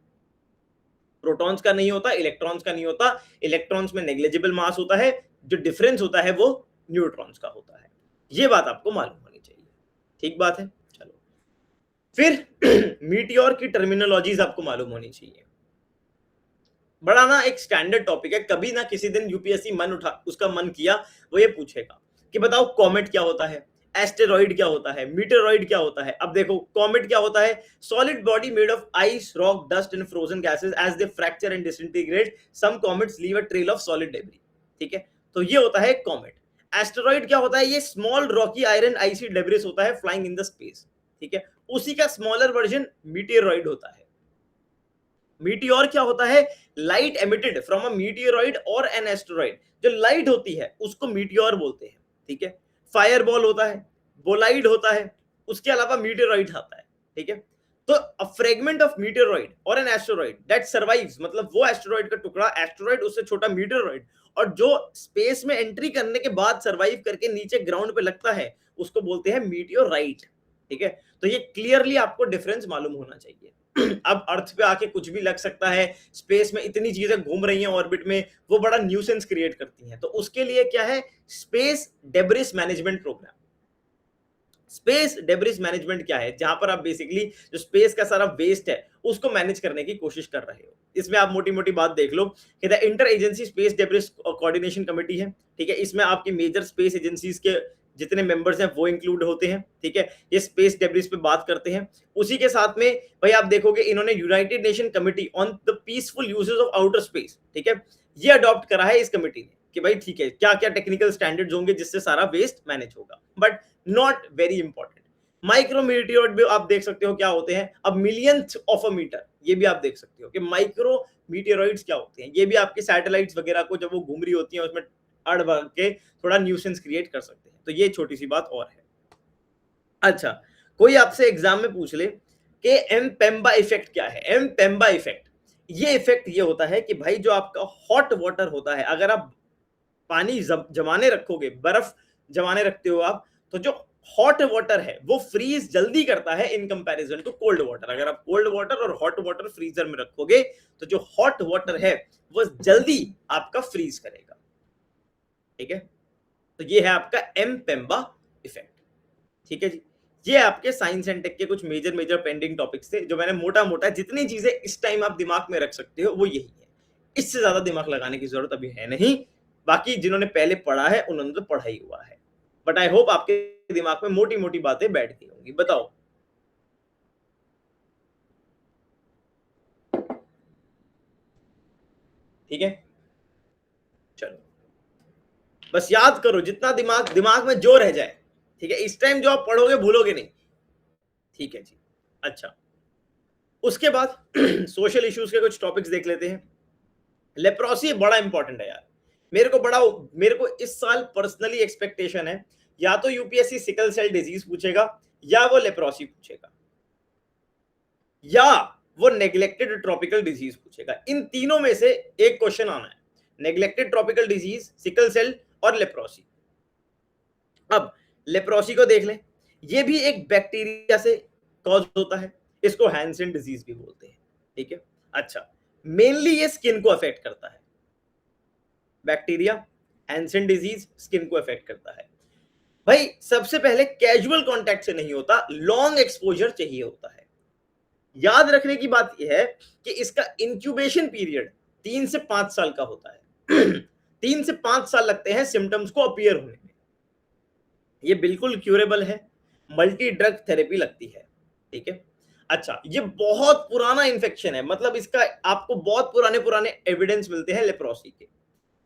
प्रोटॉन्स का नहीं होता, इलेक्ट्रॉन्स का नहीं होता। इलेक्ट्रॉन्स में नेग्लिजिबल मास होता है, जो डिफरेंस होता है वो न्यूट्रॉन्स का होता है। ये बात आपको मालूम होनी चाहिए, ठीक बात है। चलो फिर मीटियोर की टर्मिनोलॉजीज आपको मालूम होनी चाहिए। बड़ा ना एक स्टैंडर्ड टॉपिक है, कभी ना किसी दिन यूपीएससी उसका मन किया वो ये पूछेगा कि बताओ कॉमेट क्या होता है, एस्टेरॉइड क्या होता है, मीटेरॉइड क्या होता है। अब देखो कॉमेट क्या होता है, solid body made of ice, rock, dust and frozen gases as they fracture and disintegrate some comets leave a trail of solid debris, ठीक है। तो ये होता है कॉमेट। एस्टेरॉइड क्या होता है, ये स्मॉल रॉकी आयरन आइसी डेब्रिस होता है फ्लाइंग इन द स्पेस, ठीक है। उसी का स्मॉलर वर्जन मीटेरॉइड होता है। मीटियोर क्या होता है, light emitted from a meteoroid और एन एस्टेरॉइड, जो लाइट होती है उसको मीटियोर बोलते हैं, ठीक है। फायरबॉल होता है, बोलाइड होता है, उसके अलावा मीटियोरॉइड आता है, ठीक है। तो अ फ्रेगमेंट ऑफ मीटियोरॉइड और एन एस्टेरॉइड दैट सर्वाइव्स, मतलब वो एस्टेरॉइड का टुकड़ा, एस्टेरॉइड उससे छोटा मीटियोरॉइड, और जो स्पेस में एंट्री करने के बाद सर्वाइव करके नीचे ग्राउंड पे लगता है, उसको बोलते हैं मीटियोराइट, ठीक है। तो ये क्लियरली आपको डिफरेंस मालूम होना चाहिए। अब अर्थ पे आके कुछ भी लग सकता है, स्पेस में इतनी चीजें घूम रही हैं ऑर्बिट में, वो बड़ा न्यूसेंस क्रिएट करती हैं। तो उसके लिए क्या है, space debris management programme. Space debris management क्या है, जहां पर आप बेसिकली जो स्पेस का सारा वेस्ट है उसको मैनेज करने की कोशिश कर रहे हो। इसमें आप मोटी मोटी बात देख लो कि the inter agency space debris coordination committee है, ठीक है। इसमें आपकी मेजर स्पेस एजेंसीज के जितने मेंबर्स हैं वो इंक्लूड होते हैं, ठीक है। ये स्पेस डेब्रिस पे बात करते हैं। उसी के साथ में भाई आप देखोगे इन्होंने United nation committee on the peaceful uses of outer space, ठीक है, ये अडॉप्ट करा है इस कमिटी ने कि भाई ठीक है क्या क्या टेक्निकल स्टैंडर्ड्स होंगे जिससे सारा वेस्ट मैनेज होगा, बट नॉट वेरी इंपॉर्टेंट। माइक्रोमीटियोर भी आप देख सकते हो क्या होते हैं, अब मिलियंथ ऑफ अ मीटर, ये भी आप देख सकते हो कि माइक्रो मीटियोरॉइड्स क्या होते हैं। ये भी आपके सैटेलाइट्स वगैरह को जब वो घूम रही होती हैं उसमें अड़ बड़ के थोड़ा न्यूसेंस क्रिएट कर सकते हैं। तो ये छोटी सी बात और है। अच्छा, कोई आपसे एग्जाम में पूछ ले कि एम पेम्बा इफेक्ट क्या है। एम पेम्बा इफेक्ट, ये इफेक्ट ये होता है कि भाई जो आपका हॉट वाटर होता है, अगर आप पानी जमाने रखोगे, बर्फ जमाने रखते हो आप, तो जो हॉट वाटर है वो फ्रीज जल्दी करता है in comparison to cold water. अगर आप कोल्ड वाटर और हॉट वाटर फ्रीजर में रखोगे तो जो हॉट वाटर है वो जल्दी आपका फ्रीज करेगा, ठीक है। तो ये है आपका एम पेम्बा इफेक्ट, ठीक है जी। ये आपके साइंस एंड टेक के कुछ मेजर मेजर पेंडिंग टॉपिक्स थे जो मैंने मोटा मोटा जितनी चीजें इस टाइम आप दिमाग में रख सकते हो वो यही है। इससे ज्यादा दिमाग लगाने की जरूरत अभी है नहीं। बाकी जिन्होंने पहले पढ़ा है उन्होंने तो पढ़ा ही हुआ है, बट आई होप आपके दिमाग में मोटी मोटी बातें बैठ गई होंगी। बताओ, ठीक है। चलो बस याद करो जितना दिमाग दिमाग में जो रह जाए, ठीक है। इस टाइम जो आप पढ़ोगे भूलोगे नहीं, ठीक है जी। अच्छा, उसके बाद सोशल इश्यूज के कुछ टॉपिक्स देख लेते हैं। लेप्रोसी बड़ा इंपॉर्टेंट है यार। मेरे को इस साल पर्सनली एक्सपेक्टेशन है या तो यूपीएससी सिकल सेल डिजीज पूछेगा, या वो लेप्रोसी पूछेगा, या वो नेग्लेक्टेड ट्रॉपिकल डिजीज पूछेगा। इन तीनों में से एक क्वेश्चन आना है, neglected tropical disease, sickle cell और लेप्रोसी। अब लेप्रोसी को देख लें, ये भी एक बैक्टीरिया से कॉज होता है, इसको हैंसन डिजीज भी बोलते हैं, ठीक है। अच्छा, मेनली ये स्किन को अफेक्ट करता है, बैक्टीरिया, हैंसन डिजीज स्किन को अफेक्ट करता है। भाई सबसे पहले कैजुअल कांटेक्ट से नहीं होता, लॉन्ग एक्सपोजर चाहिए होता है। याद रखने की बात यह है कि इसका इंक्यूबेशन पीरियड 3 से 5 साल का होता है। 3 से 5 साल लगते हैं सिम्टम्स को अपीयर होने में। ये बिल्कुल क्यूरेबल है, मल्टी ड्रग थेरेपी लगती है, ठीक है। अच्छा, ये बहुत पुराना इन्फेक्शन है, मतलब इसका आपको बहुत पुराने-पुराने एविडेंस मिलते हैं लेप्रोसी के।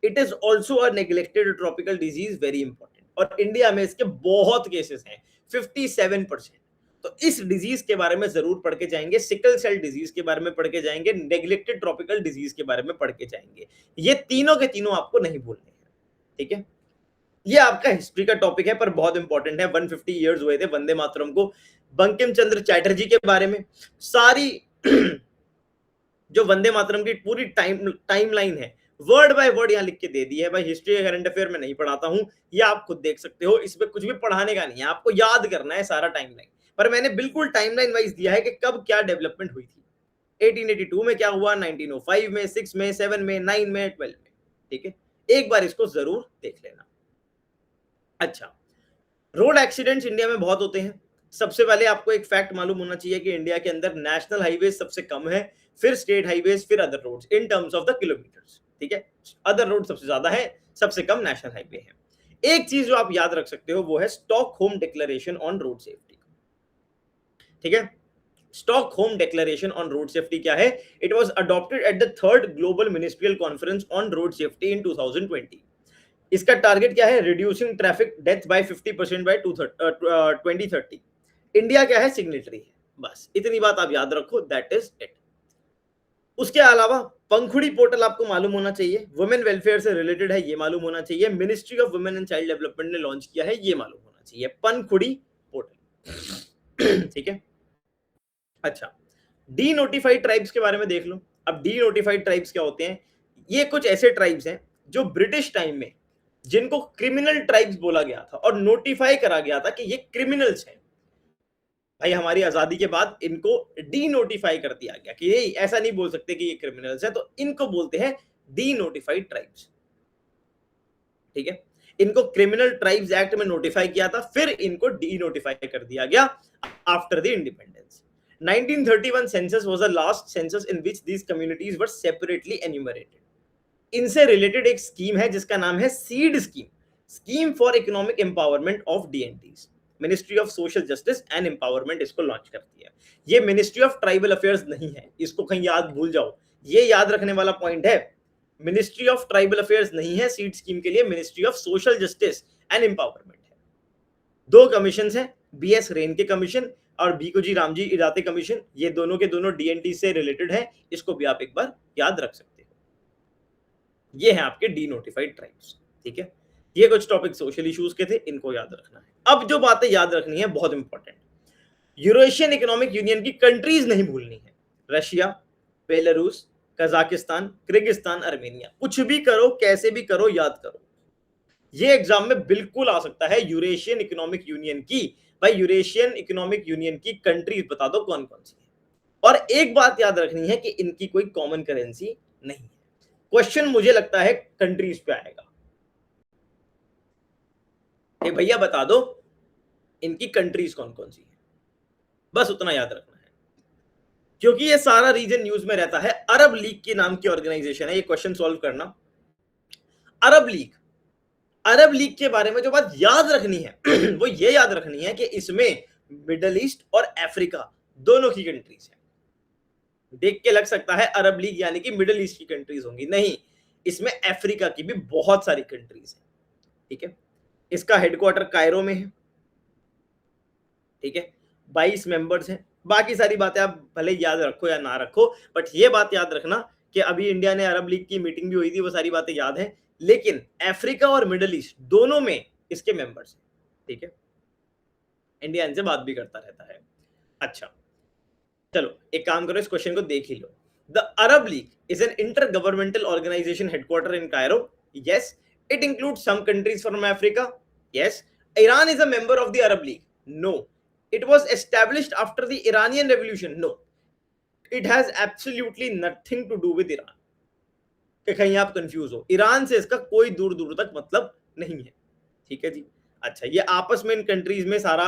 It is also a neglected tropical disease, very important, और इंडिया में इसके बहुत केसेस हैं, 57%। तो इस डिजीज़ के बारे में ज़रूर पढ़ के जाएँगे, सिकल सेल डिजीज़ के बारे में पढ़ के जाएँगे, नेग्लेक्टेड ट्रॉपिकल डिजीज़ के बारे में पढ़ के जाएँगे। ये तीनों के तीनों आपको नहीं भूलने हैं, ठीक है? ये आपका हिस्ट्री का टॉपिक है पर बहुत इंपॉर्टेंट है। 150 इयर्स हुए थे वंदे मातरम को। बंकिम चंद्र चैटर्जी के बारे में सारी जो वंदे मातरम की पूरी टाइमलाइन है, वर्ड बाय वर्ड यहाँ लिख के दे दी है। भाई हिस्ट्री या करंट अफेयर में नहीं पढ़ाता हूँ, ये आप खुद देख सकते हो। इसमें कुछ भी पढ़ाने का नहीं है, आपको याद करना है सारा टाइमलाइन। पर मैंने बिल्कुल टाइमलाइन वाइज दिया है कि कब क्या डेवलपमेंट हुई थी। 1882 में क्या हुआ, 1905 में, 6 में, 7 में, 9 में, 12 में, ठीक है? एक बार इसको जरूर देख लेना। अच्छा, रोड एक्सीडेंट्स इंडिया में बहुत होते हैं। सबसे पहले आपको एक फैक्ट मालूम होना चाहिए कि इंडिया के अंदर नेशनल हाईवे सबसे कम है, फिर स्टेट हाईवेज, फिर other roads in terms of the kilometres, ठीक है? अदर रोड सबसे ज्यादा है, सबसे कम नेशनल हाईवे है। एक चीज जो आप याद रख सकते हो वो है Stockholm declaration on road safety, ठीक है? Stockholm declaration on road safety क्या है? It was adopted at the third global ministerial conference on road safety in 2020। इसका टारगेट क्या है? Reducing traffic death by 50% by 2030। India क्या है? सिग्नेटरी है। बस इतनी बात आप याद रखो, दैट इज इट। उसके अलावा पंखुड़ी पोर्टल आपको मालूम होना चाहिए, वुमेन वेलफेयर से रिलेटेड है, ये मालूम होना चाहिए। Ministry of women and child development ने लॉन्च किया है, ये मालूम होना चाहिए, पंखुड़ी पोर्टल। ठीक है? अच्छा, डी नोटिफाइड ट्राइब्स के बारे में देख लो। अब डी नोटिफाइड ट्राइब्स क्या होते हैं? ये कुछ ऐसे ट्राइब्स हैं जो ब्रिटिश टाइम में जिनको क्रिमिनल ट्राइब्स बोला गया था और नोटिफाई करा गया था कि ये क्रिमिनल्स हैं। भाई हमारी आजादी के बाद इनको डी नोटिफाई कर दिया गया कि ये ऐसा नहीं बोल सकते कि ये क्रिमिनल्स हैं, तो इनको बोलते हैं डी नोटिफाइड ट्राइब्स, ठीक है? इनको क्रिमिनल ट्राइब्स एक्ट में नोटिफाई किया था, फिर इनको डी नोटिफाई कर दिया गया after the independence. 1931 census was the last census in which these communities were separately enumerated. इनसे रिलेटेड एक स्कीम है जिसका नाम है SEED scheme, scheme for economic empowerment of DNTs. Ministry of social justice and empowerment इसको launch करती है। ये मिनिस्ट्री ऑफ ट्राइबल अफेयर्स नहीं है, इसको कहीं याद भूल जाओ, ये याद रखने वाला पॉइंट है। मिनिस्ट्री ऑफ ट्राइबल अफेयर्स नहीं है सीड स्कीम के लिए, ministry of social justice and empowerment है। दो कमीशन है, बीएस रेन के कमीशन और भीखूजी रामजी इराते कमीशन, ये दोनों के दोनों डीएनटी से रिलेटेड है, इसको भी आप एक बार याद रख सकते हो। ये हैं आपके डी नोटिफाइड ट्राइब्स, ठीक है? ये कुछ टॉपिक सोशल इश्यूज के थे, इनको याद रखना है। अब जो बातें याद रखनी है बहुत इंपॉर्टेंट, यूरेशियन इकोनॉमिक यूनियन की कंट्रीज नहीं भूलनी है। Russia, Belarus, Kazakhstan, Kyrgyzstan, Armenia, कुछ भी करो, कैसे भी करो, याद करो। ये एग्जाम में बिल्कुल आ सकता है, यूरेशियन इकोनॉमिक यूनियन की। भाई यूरेशियन इकोनॉमिक यूनियन की कंट्रीज बता दो कौन कौन सी है। और एक बात याद रखनी है कि इनकी कोई कॉमन करेंसी नहीं है। क्वेश्चन मुझे लगता है कंट्रीज पे आएगा, ये भैया बता दो इनकी कंट्रीज कौन कौन सी है, बस उतना याद रखना है, क्योंकि ये सारा रीजन न्यूज में रहता है। अरब लीग के नाम की ऑर्गेनाइजेशन है, ये क्वेश्चन सॉल्व करना। अरब लीग, अरब लीग के बारे में जो बात याद रखनी है वो ये याद रखनी है कि इसमें मिडल ईस्ट और अफ्रीका दोनों की कंट्रीज है। देख के लग सकता है अरब लीग यानी कि मिडल ईस्ट की कंट्रीज होंगी, नहीं, इसमें अफ्रीका की भी बहुत सारी कंट्रीज है, ठीक है? इसका हेडक्वार्टर कायरो में है, ठीक है? 22 मेंबर्स हैं। बाकी सारी बातें आप भले याद रखो या ना रखो, बट ये बात याद रखना कि अभी इंडिया ने अरब लीग की मीटिंग भी हुई थी, वो सारी बातें याद है, लेकिन अफ्रीका और मिडल ईस्ट दोनों में इसके मेंबर्स हैं, ठीक है? इंडिया इनसे बात भी करता रहता है। अच्छा, चलो एक काम करो, इस क्वेश्चन को देख ही लो। The Arab League is an intergovernmental organisation headquarter in Cairo. Yes, it includes some countries from Africa. Yes, Iran is a member of the Arab League. No, it was established after the Iranian revolution. No, it has absolutely nothing to do with Iran. कि कहीं आप confuse हो, Iran से इसका कोई दूर दूर तक मतलब नहीं है, ठीक है जी? अच्छा, ये आपस में इन कंट्रीज में सारा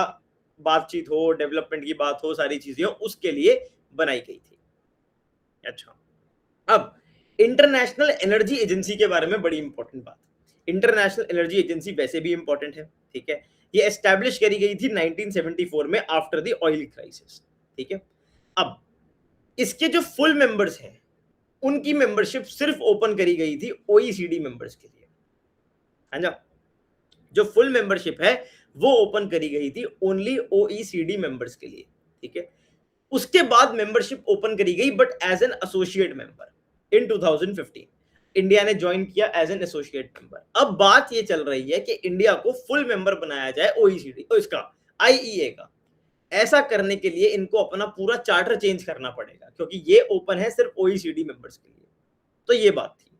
बातचीत हो, डेवलपमेंट की बात हो, सारी चीजें हो, उसके लिए बनाई गई थी। अच्छा, अब इंटरनेशनल एनर्जी एजेंसी के बारे में बड़ी इंपॉर्टेंट बात। इंटरनेशनल एनर्जी एजेंसी वैसे भी इंपॉर्टेंट है, ठीक है? ये एस्टैब्लिश करी गई थी 1974 में आफ्टर द ऑयल क्राइसिस, ठीक है? अब इसके जो फुल मेंबर्स हैं उनकी मेंबरशिप सिर्फ ओपन करी गई थी ओईसीडी मेंबर्स के लिए, है ना। जो फुल मेंबरशिप है वो ओपन करी गई थी ओनली ओईसीडी मेंबर्स के लिए, ठीक है। उसके बाद मेंबरशिप ओपन करी गई but as an associate member in 2015 India ने ज्वाइन किया एज एन एसोसिएट मेंबर। अब बात ये चल रही है कि इंडिया को फुल मेंबर बनाया जाए ओईसीडी और इसका आईईए का। ऐसा करने के लिए इनको अपना पूरा चार्टर चेंज करना पड़ेगा क्योंकि ये ओपन है सिर्फ ओईसीडी मेंबर्स के लिए। तो ये बात थी।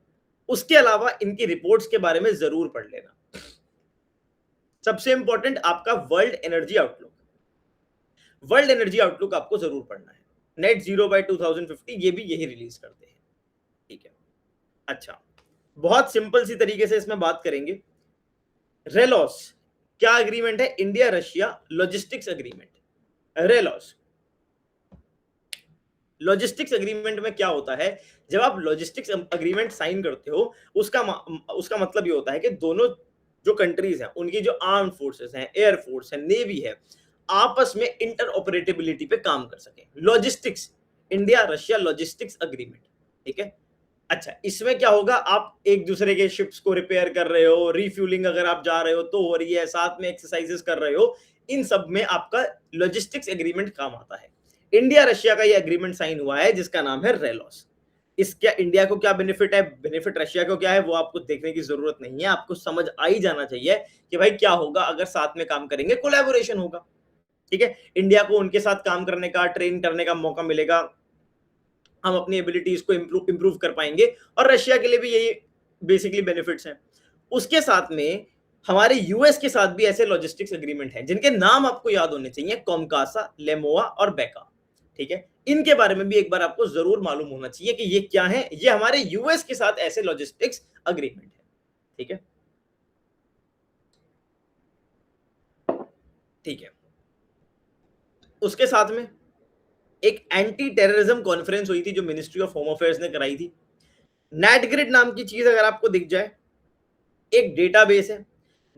उसके अलावा इनकी रिपोर्ट्स के बारे में जरूर पढ़ लेना। सबसे इंपॉर्टेंट आपका world energy outlook, world energy outlook आपको जरूर पढ़ना है। नेट जीरो बाय 2050 ये भी यही रिलीज करते हैं, ठीक है। अच्छा, बहुत सिंपल सी तरीके से इसमें बात करेंगे। रेलॉस क्या एग्रीमेंट है? India Russia logistics agreement. RELOS logistics agreement में क्या होता है? जब आप लॉजिस्टिक्स एग्रीमेंट साइन करते हो उसका मतलब ये होता है कि दोनों जो कंट्रीज हैं उनकी जो आर्म फोर्सेस हैं, एयर फोर्स है, नेवी है, आपस में इंटर ऑपरेटेबिलिटी पे काम कर सके। Logistics, India Russia logistics agreement, ठीक है। अच्छा, इसमें क्या होगा? आप एक दूसरे के शिप्स को रिपेयर कर रहे हो, रिफ्यूलिंग अगर आप जा रहे हो तो हो रही है, साथ में एक्सरसाइजेस कर रहे हो, इन सब में आपका लॉजिस्टिक्स एग्रीमेंट काम आता है। इंडिया रशिया का ये एग्रीमेंट साइन हुआ है जिसका नाम है रेलॉस। इसका इंडिया को क्या बेनिफिट है, बेनिफिट रशिया को क्या है, वो आपको देखने की जरूरत नहीं है। आपको समझ आ ही जाना चाहिए कि भाई क्या होगा अगर साथ में काम करेंगे, कोलैबोरेशन होगा, ठीक है। इंडिया को उनके साथ काम करने का, ट्रेन करने का मौका मिलेगा, हम अपनी एबिलिटीज को इंप्रूव कर पाएंगे और रशिया के लिए भी यही बेसिकली बेनिफिट्स हैं। उसके साथ में हमारे यूएस के साथ भी ऐसे लॉजिस्टिक्स एग्रीमेंट हैं जिनके नाम आपको याद होने चाहिए, कॉमकासा, लेमोआ और बेका, ठीक है। इनके बारे में भी एक बार आपको जरूर मालूम होना चाहिए कि ये क्या है। ये हमारे यूएस के साथ ऐसे लॉजिस्टिक्स एग्रीमेंट है, ठीक है, ठीक है। उसके साथ में एक एंटी टेररिज्म कॉन्फ्रेंस हुई थी जो मिनिस्ट्री ऑफ होम अफेयर्स ने कराई थी। नेटग्रिड नाम की चीज अगर आपको दिख जाए, एक डेटाबेस है,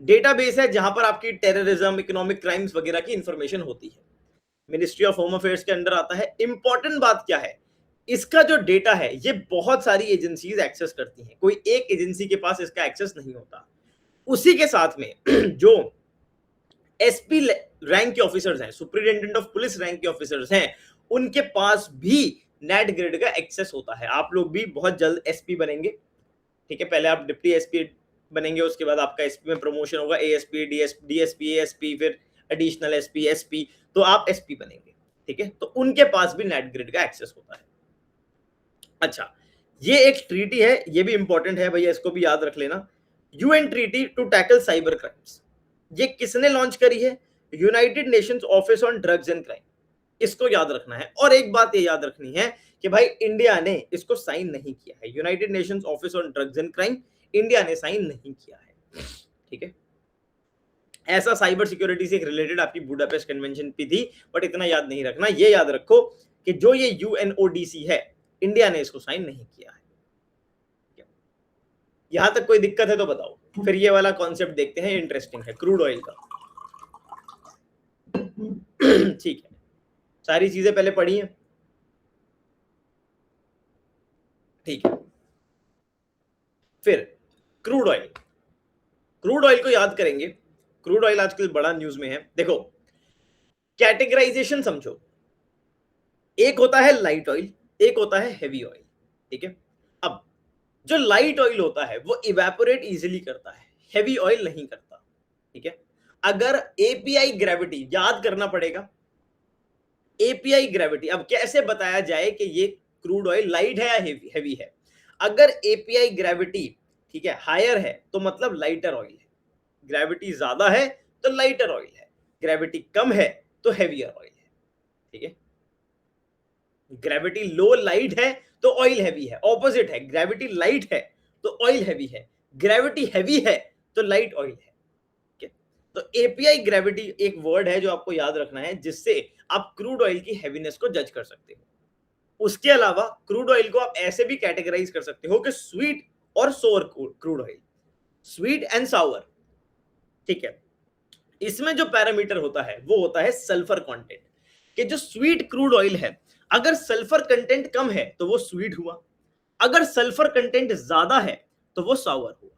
डेटाबेस है जहां पर आपकी टेररिज्म, इकोनॉमिक क्राइम्स वगैरह की इंफॉर्मेशन होती है। मिनिस्ट्री ऑफ होम अफेयर्स के अंडर आता है। इंपॉर्टेंट बात क्या है, इसका जो डेटा है ये बहुत सारी एजेंसीज एक्सेस करती हैं, कोई एक एजेंसी के पास इसका एक्सेस नहीं होता। उसी के साथ में जो एसपी रैंक के ऑफिसर्स हैं, सुपरिटेंडेंट ऑफ पुलिस रैंक के ऑफिसर्स हैं, उनके पास भी नेट ग्रिड का एक्सेस होता है। आप लोग भी बहुत जल्द एसपी बनेंगे, ठीक है। पहले आप डिप्टी एसपी बनेंगे, उसके बाद आपका एसपी में प्रमोशन होगा, एएसपी, डीएसपी, एएसपी, फिर एडिशनल एसपी, एसपी, तो आप एसपी बनेंगे, ठीक है। तो उनके पास भी नेट ग्रिड का एक्सेस होता है। अच्छा, ये एक ट्रीटी है, ये भी इंपॉर्टेंट है भैया, इसको भी याद रख लेना। UN treaty to tackle cyber crimes, ये किसने लॉन्च करी है? United Nations Office on Drugs and Crime, इसको याद रखना है। और एक बात ये याद रखनी है कि भाई इंडिया ने इसको साइन नहीं किया है। United Nations Office on Drugs and crime India ने साइन नहीं किया है, ठीक है। ऐसा साइबर सिक्योरिटी से रिलेटेड आपकी बुडापेस्ट कन्वेंशन भी थी, बट इतना याद नहीं रखना। ये याद रखो कि जो ये यूएनओडीसी है, इंडिया ने इसको साइन नहीं किया है। यहां तक कोई दिक्कत है तो बताओ। फिर ये वाला कॉन्सेप्ट देखते हैं, इंटरेस्टिंग है, क्रूड ऑयल का। ठीक है, सारी चीजें पहले पढ़ी हैं, ठीक है। फिर क्रूड ऑयल, क्रूड ऑयल को याद करेंगे। क्रूड ऑयल आजकल बड़ा न्यूज में है। देखो, कैटेगराइजेशन समझो, एक होता है लाइट ऑयल, एक होता है हेवी ऑयल, ठीक है। अब जो लाइट ऑयल होता है वो इवेपोरेट इजीली करता है, हेवी ऑयल नहीं करता, ठीक है। अगर एपीआई ग्रेविटी याद करना पड़ेगा, एपीआई ग्रेविटी। अब कैसे बताया जाए कि ये क्रूड ऑयल लाइट है या हेवी है? अगर एपीआई ग्रेविटी, ठीक है, हायर है तो मतलब लाइटर ऑयल है, ग्रेविटी ज्यादा है तो लाइटर ऑयल है, ग्रेविटी कम है तो हेवियर ऑयल है, ठीक है। ग्रेविटी लो लाइट है तो ऑयल हैवी है, ऑपोजिट है। ग्रेविटी लाइट है तो ऑयल हैवी है, ग्रेविटी हैवी है तो लाइट ऑयल है, ठीक है। तो एपीआई ग्रेविटी एक वर्ड है जो आपको याद रखना है, जिससे आप क्रूड ऑयल की हैवीनेस को जज कर सकते हो। उसके अलावा क्रूड ऑयल को आप ऐसे भी कैटेगराइज कर सकते हो कि स्वीट और सोर क्रूड ऑयल, स्वीट एंड सावर, ठीक है। इसमें जो पैरामीटर होता है वो होता है सल्फर कंटेंट, कि जो स्वीट क्रूड ऑयल है अगर सल्फर कंटेंट कम है तो वो स्वीट हुआ, अगर सल्फर कंटेंट ज्यादा है तो वो सावर हुआ।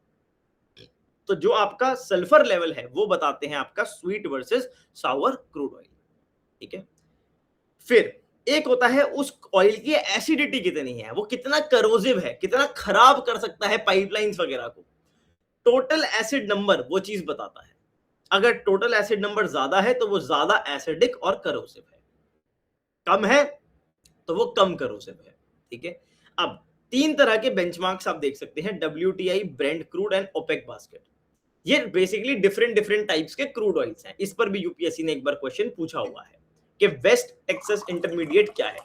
तो जो आपका सल्फर लेवल है वो बताते हैं आपका स्वीट वर्सेस सावर क्रूड ऑयल। ठीक है, फिर एक होता है उस ऑयल की एसिडिटी कितनी है, वो कितना करोजिव है, कितना खराब कर सकता है पाइपलाइंस वगैरह को। टोटल एसिड नंबर वो चीज बताता है। अगर टोटल एसिड नंबर ज्यादा है तो वो ज्यादा एसिडिक और करोसिव है, कम है तो वो कम करोसिव है। ठीक है, अब तीन तरह के बेंचमार्क्स आप देख सकते हैं, WTI, Brent crude and OPEC basket. ये बेसिकली डिफरेंट डिफरेंट टाइप्स के क्रूड ऑयल्स हैं। इस पर भी यूपीएससी ने एक बार क्वेश्चन पूछा हुआ है कि वेस्ट टेक्सास इंटरमीडिएट क्या है।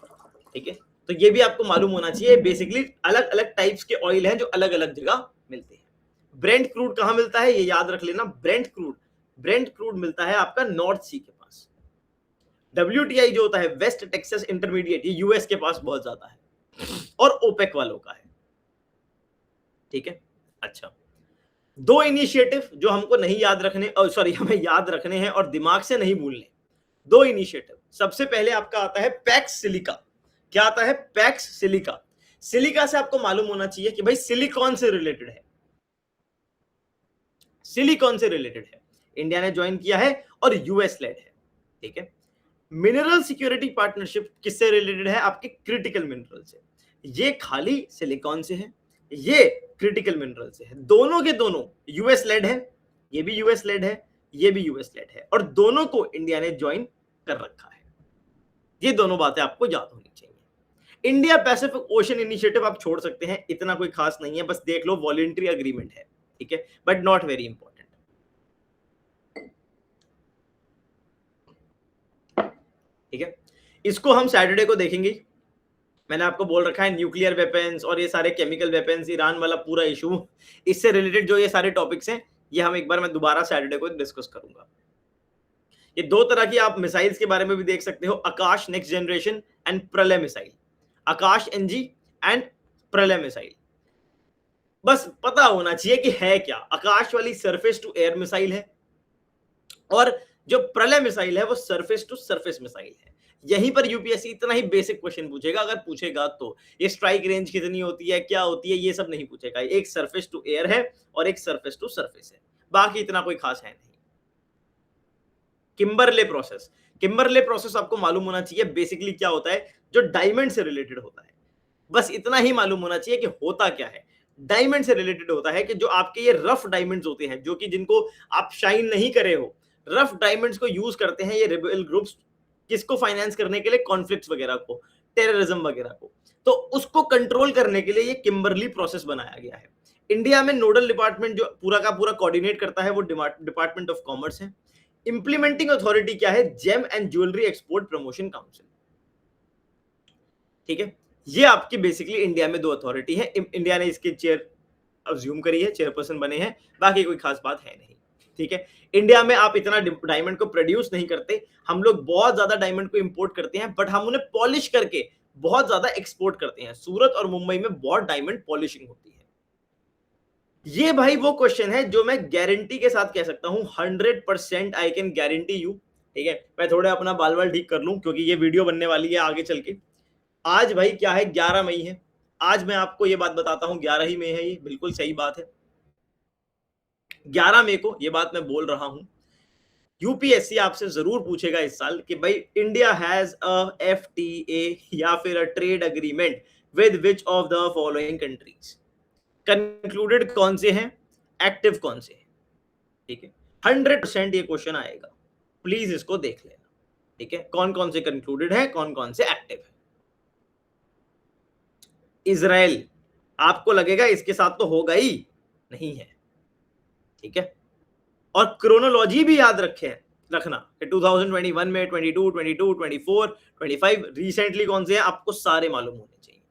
ठीक है, तो ये भी आपको मालूम होना चाहिए। बेसिकली अलग अलग टाइप्स के ऑयल हैं जो अलग अलग जगह मिलते हैं। ब्रेंट क्रूड कहां मिलता है ये याद रख लेना। ब्रेंट क्रूड मिलता है आपका नॉर्थ सी के पास। WTI जो होता है वेस्ट टेक्सास इंटरमीडिएट, ये यूएस के पास बहुत ज्यादा है और ओपेक वालों का है। ठीक है, अच्छा, दो इनिशिएटिव जो हमको नहीं याद रखने, सॉरी हमें याद रखने हैं और दिमाग से नहीं भूलने। दो इनिशिएटिव, सबसे पहले आपका आता है पैक्स सिलिका। क्या आता है? PACS silica. सिलिका से आपको मालूम होना चाहिए कि भाई सिलिकॉन से रिलेटेड है, सिलिकॉन से रिलेटेड है, इंडिया ने ज्वाइन किया है और यूएस लेड है। ठीक है, मिनरल सिक्योरिटी पार्टनरशिप किससे रिलेटेड है? आपके क्रिटिकल मिनरल से। ये खाली सिलिकॉन से है, ये क्रिटिकल मिनरल से है। दोनों के दोनों यूएस लेड है, ये भी यूएस लेड है, ये भी यूएस लेड है, और दोनों को इंडिया ने ज्वाइन कर रखा है। ये दोनों बातें आपको याद होनी चाहिए। इंडिया पैसिफिक ओशन इनिशिएटिव आप छोड़ सकते हैं, इतना कोई खास नहीं है, बस देख लो वॉलंटरी अग्रीमेंट है। ठीक है, बट नॉट वेरी इंपॉर्टेंट। ठीक है, इसको हम सैटरडे को देखेंगे। मैंने आपको बोल रखा है न्यूक्लियर वेपन्स और ये सारे केमिकल वेपन्स, ईरान वाला पूरा इशू, इससे रिलेटेड जो ये सारे टॉपिक्स हैं, ये हम एक बार मैं दोबारा सैटरडे को डिस्कस करूंगा। ये दो तरह की आप मिसाइल्स के बारे में भी देख सकते हो, आकाश नेक्स्ट जनरेशन एंड प्रलय मिसाइल। आकाश NG एंड प्रलय मिसाइल, बस पता होना चाहिए कि है क्या। आकाश वाली सरफेस टू एयर मिसाइल है और जो प्रलय मिसाइल है वो सरफेस टू सरफेस मिसाइल है। यहीं पर यूपीएससी इतना ही बेसिक क्वेश्चन पूछेगा, अगर पूछेगा तो ये स्ट्राइक रेंज कितनी होती है, क्या होती है, ये सब नहीं पूछेगा। एक सरफेस टू एयर है और एक सरफेस टू सरफेस है, बाकी इतना कोई खास है नहीं। किम्बरले प्रोसेस, किम्बरले प्रोसेस आपको मालूम होना चाहिए बेसिकली क्या होता है, जो डायमंड से रिलेटेड होता है। बस इतना ही मालूम होना चाहिए कि होता क्या है। डायमंड से रिलेटेड होता है कि जो आपके ये रफ डायमंड्स होते हैं, जो कि जिनको आप शाइन नहीं करे हो, रफ डायमंड्स को यूज करते हैं ये रिबेल ग्रुप्स, किसको फाइनेंस करने के लिए? कॉन्फ्लिक्ट्स वगैरह को, टेररिज्म वगैरह को। तो उसको कंट्रोल करने के लिए ये किम्बरली प्रोसेस बनाया गया है। इंडिया में नोडल डिपार्टमेंट जो पूरा का पूरा कोऑर्डिनेट करता है वो डिपार्टमेंट ऑफ कॉमर्स है। इंप्लीमेंटिंग अथॉरिटी क्या है? Gem and jewellery export promotion council. ठीक है, ये आपकी बेसिकली इंडिया में दो अथॉरिटी है। इंडिया ने इसके चेयर अज्यूम करी है, चेयरपर्सन बने हैं, बाकी कोई खास बात है नहीं। ठीक है, इंडिया में आप इतना डायमंड को प्रोड्यूस नहीं करते, हम लोग बहुत ज्यादा डायमंड को इंपोर्ट करते हैं, बट हम उन्हें पॉलिश करके बहुत ज्यादा एक्सपोर्ट करते हैं। सूरत और मुंबई में बहुत डायमंड पॉलिशिंग होती है। ये भाई वो क्वेश्चन है जो मैं गारंटी के साथ कह सकता हूं, 100% आई कैन गारंटी यू। ठीक है, मैं थोड़ा अपना बाल बाल ठीक कर लूं क्योंकि ये वीडियो बनने वाली है आगे चल के। आज भाई क्या है, 11 मई है। आज मैं आपको ये बात बताता हूं, 11 ही मई है, ये बिल्कुल सही बात है। 11 मई को ये बात मैं बोल रहा हूं। यूपीएससी आपसे जरूर पूछेगा इस साल कि भाई इंडिया हैज अ FTA या फिर अ trade agreement with which of the following countries. Concluded कौन से हैं, एक्टिव कौन से हैं। ठीक है, 100% ये क्वेश्चन आएगा, प्लीज इसको देख लेना। ठीक है, कौन कौन से कंक्लूडेड है, कौन कौन से एक्टिव है। इजराइल, आपको लगेगा इसके साथ तो होगा ही, नहीं है। ठीक है, और क्रोनोलॉजी भी याद रखना कि 2021 में 22, 22, 24, 25 रिसेंटली कौन से हैं, आपको सारे मालूम होने चाहिए।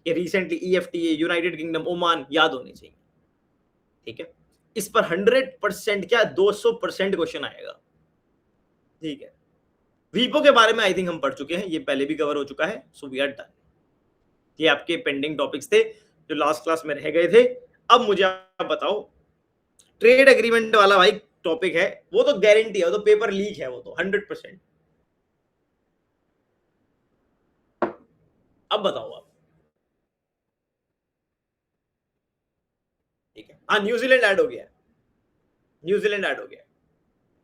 ये recently EFTA, United kingdom, Oman याद होने चाहिए। ठीक है, इस पर 100% क्या 200% क्वेश्चन आएगा। ठीक है, वीपो के बारे में आई थिंक हम पढ़ चुके हैं, ये पहले भी कवर हो चुका है, सो वी आर डन। ये आपके पेंडिंग टॉपिक्स थे जो लास्ट क्लास में रह गए थे। अब मुझे आप बताओ, ट्रेड एग्रीमेंट वाला भाई टॉपिक है, वो तो गारंटी है, वो तो पेपर लीक है, वो तो 100%। अब बताओ आप। ठीक है, हाँ न्यूजीलैंड ऐड हो गया, न्यूजीलैंड ऐड हो गया,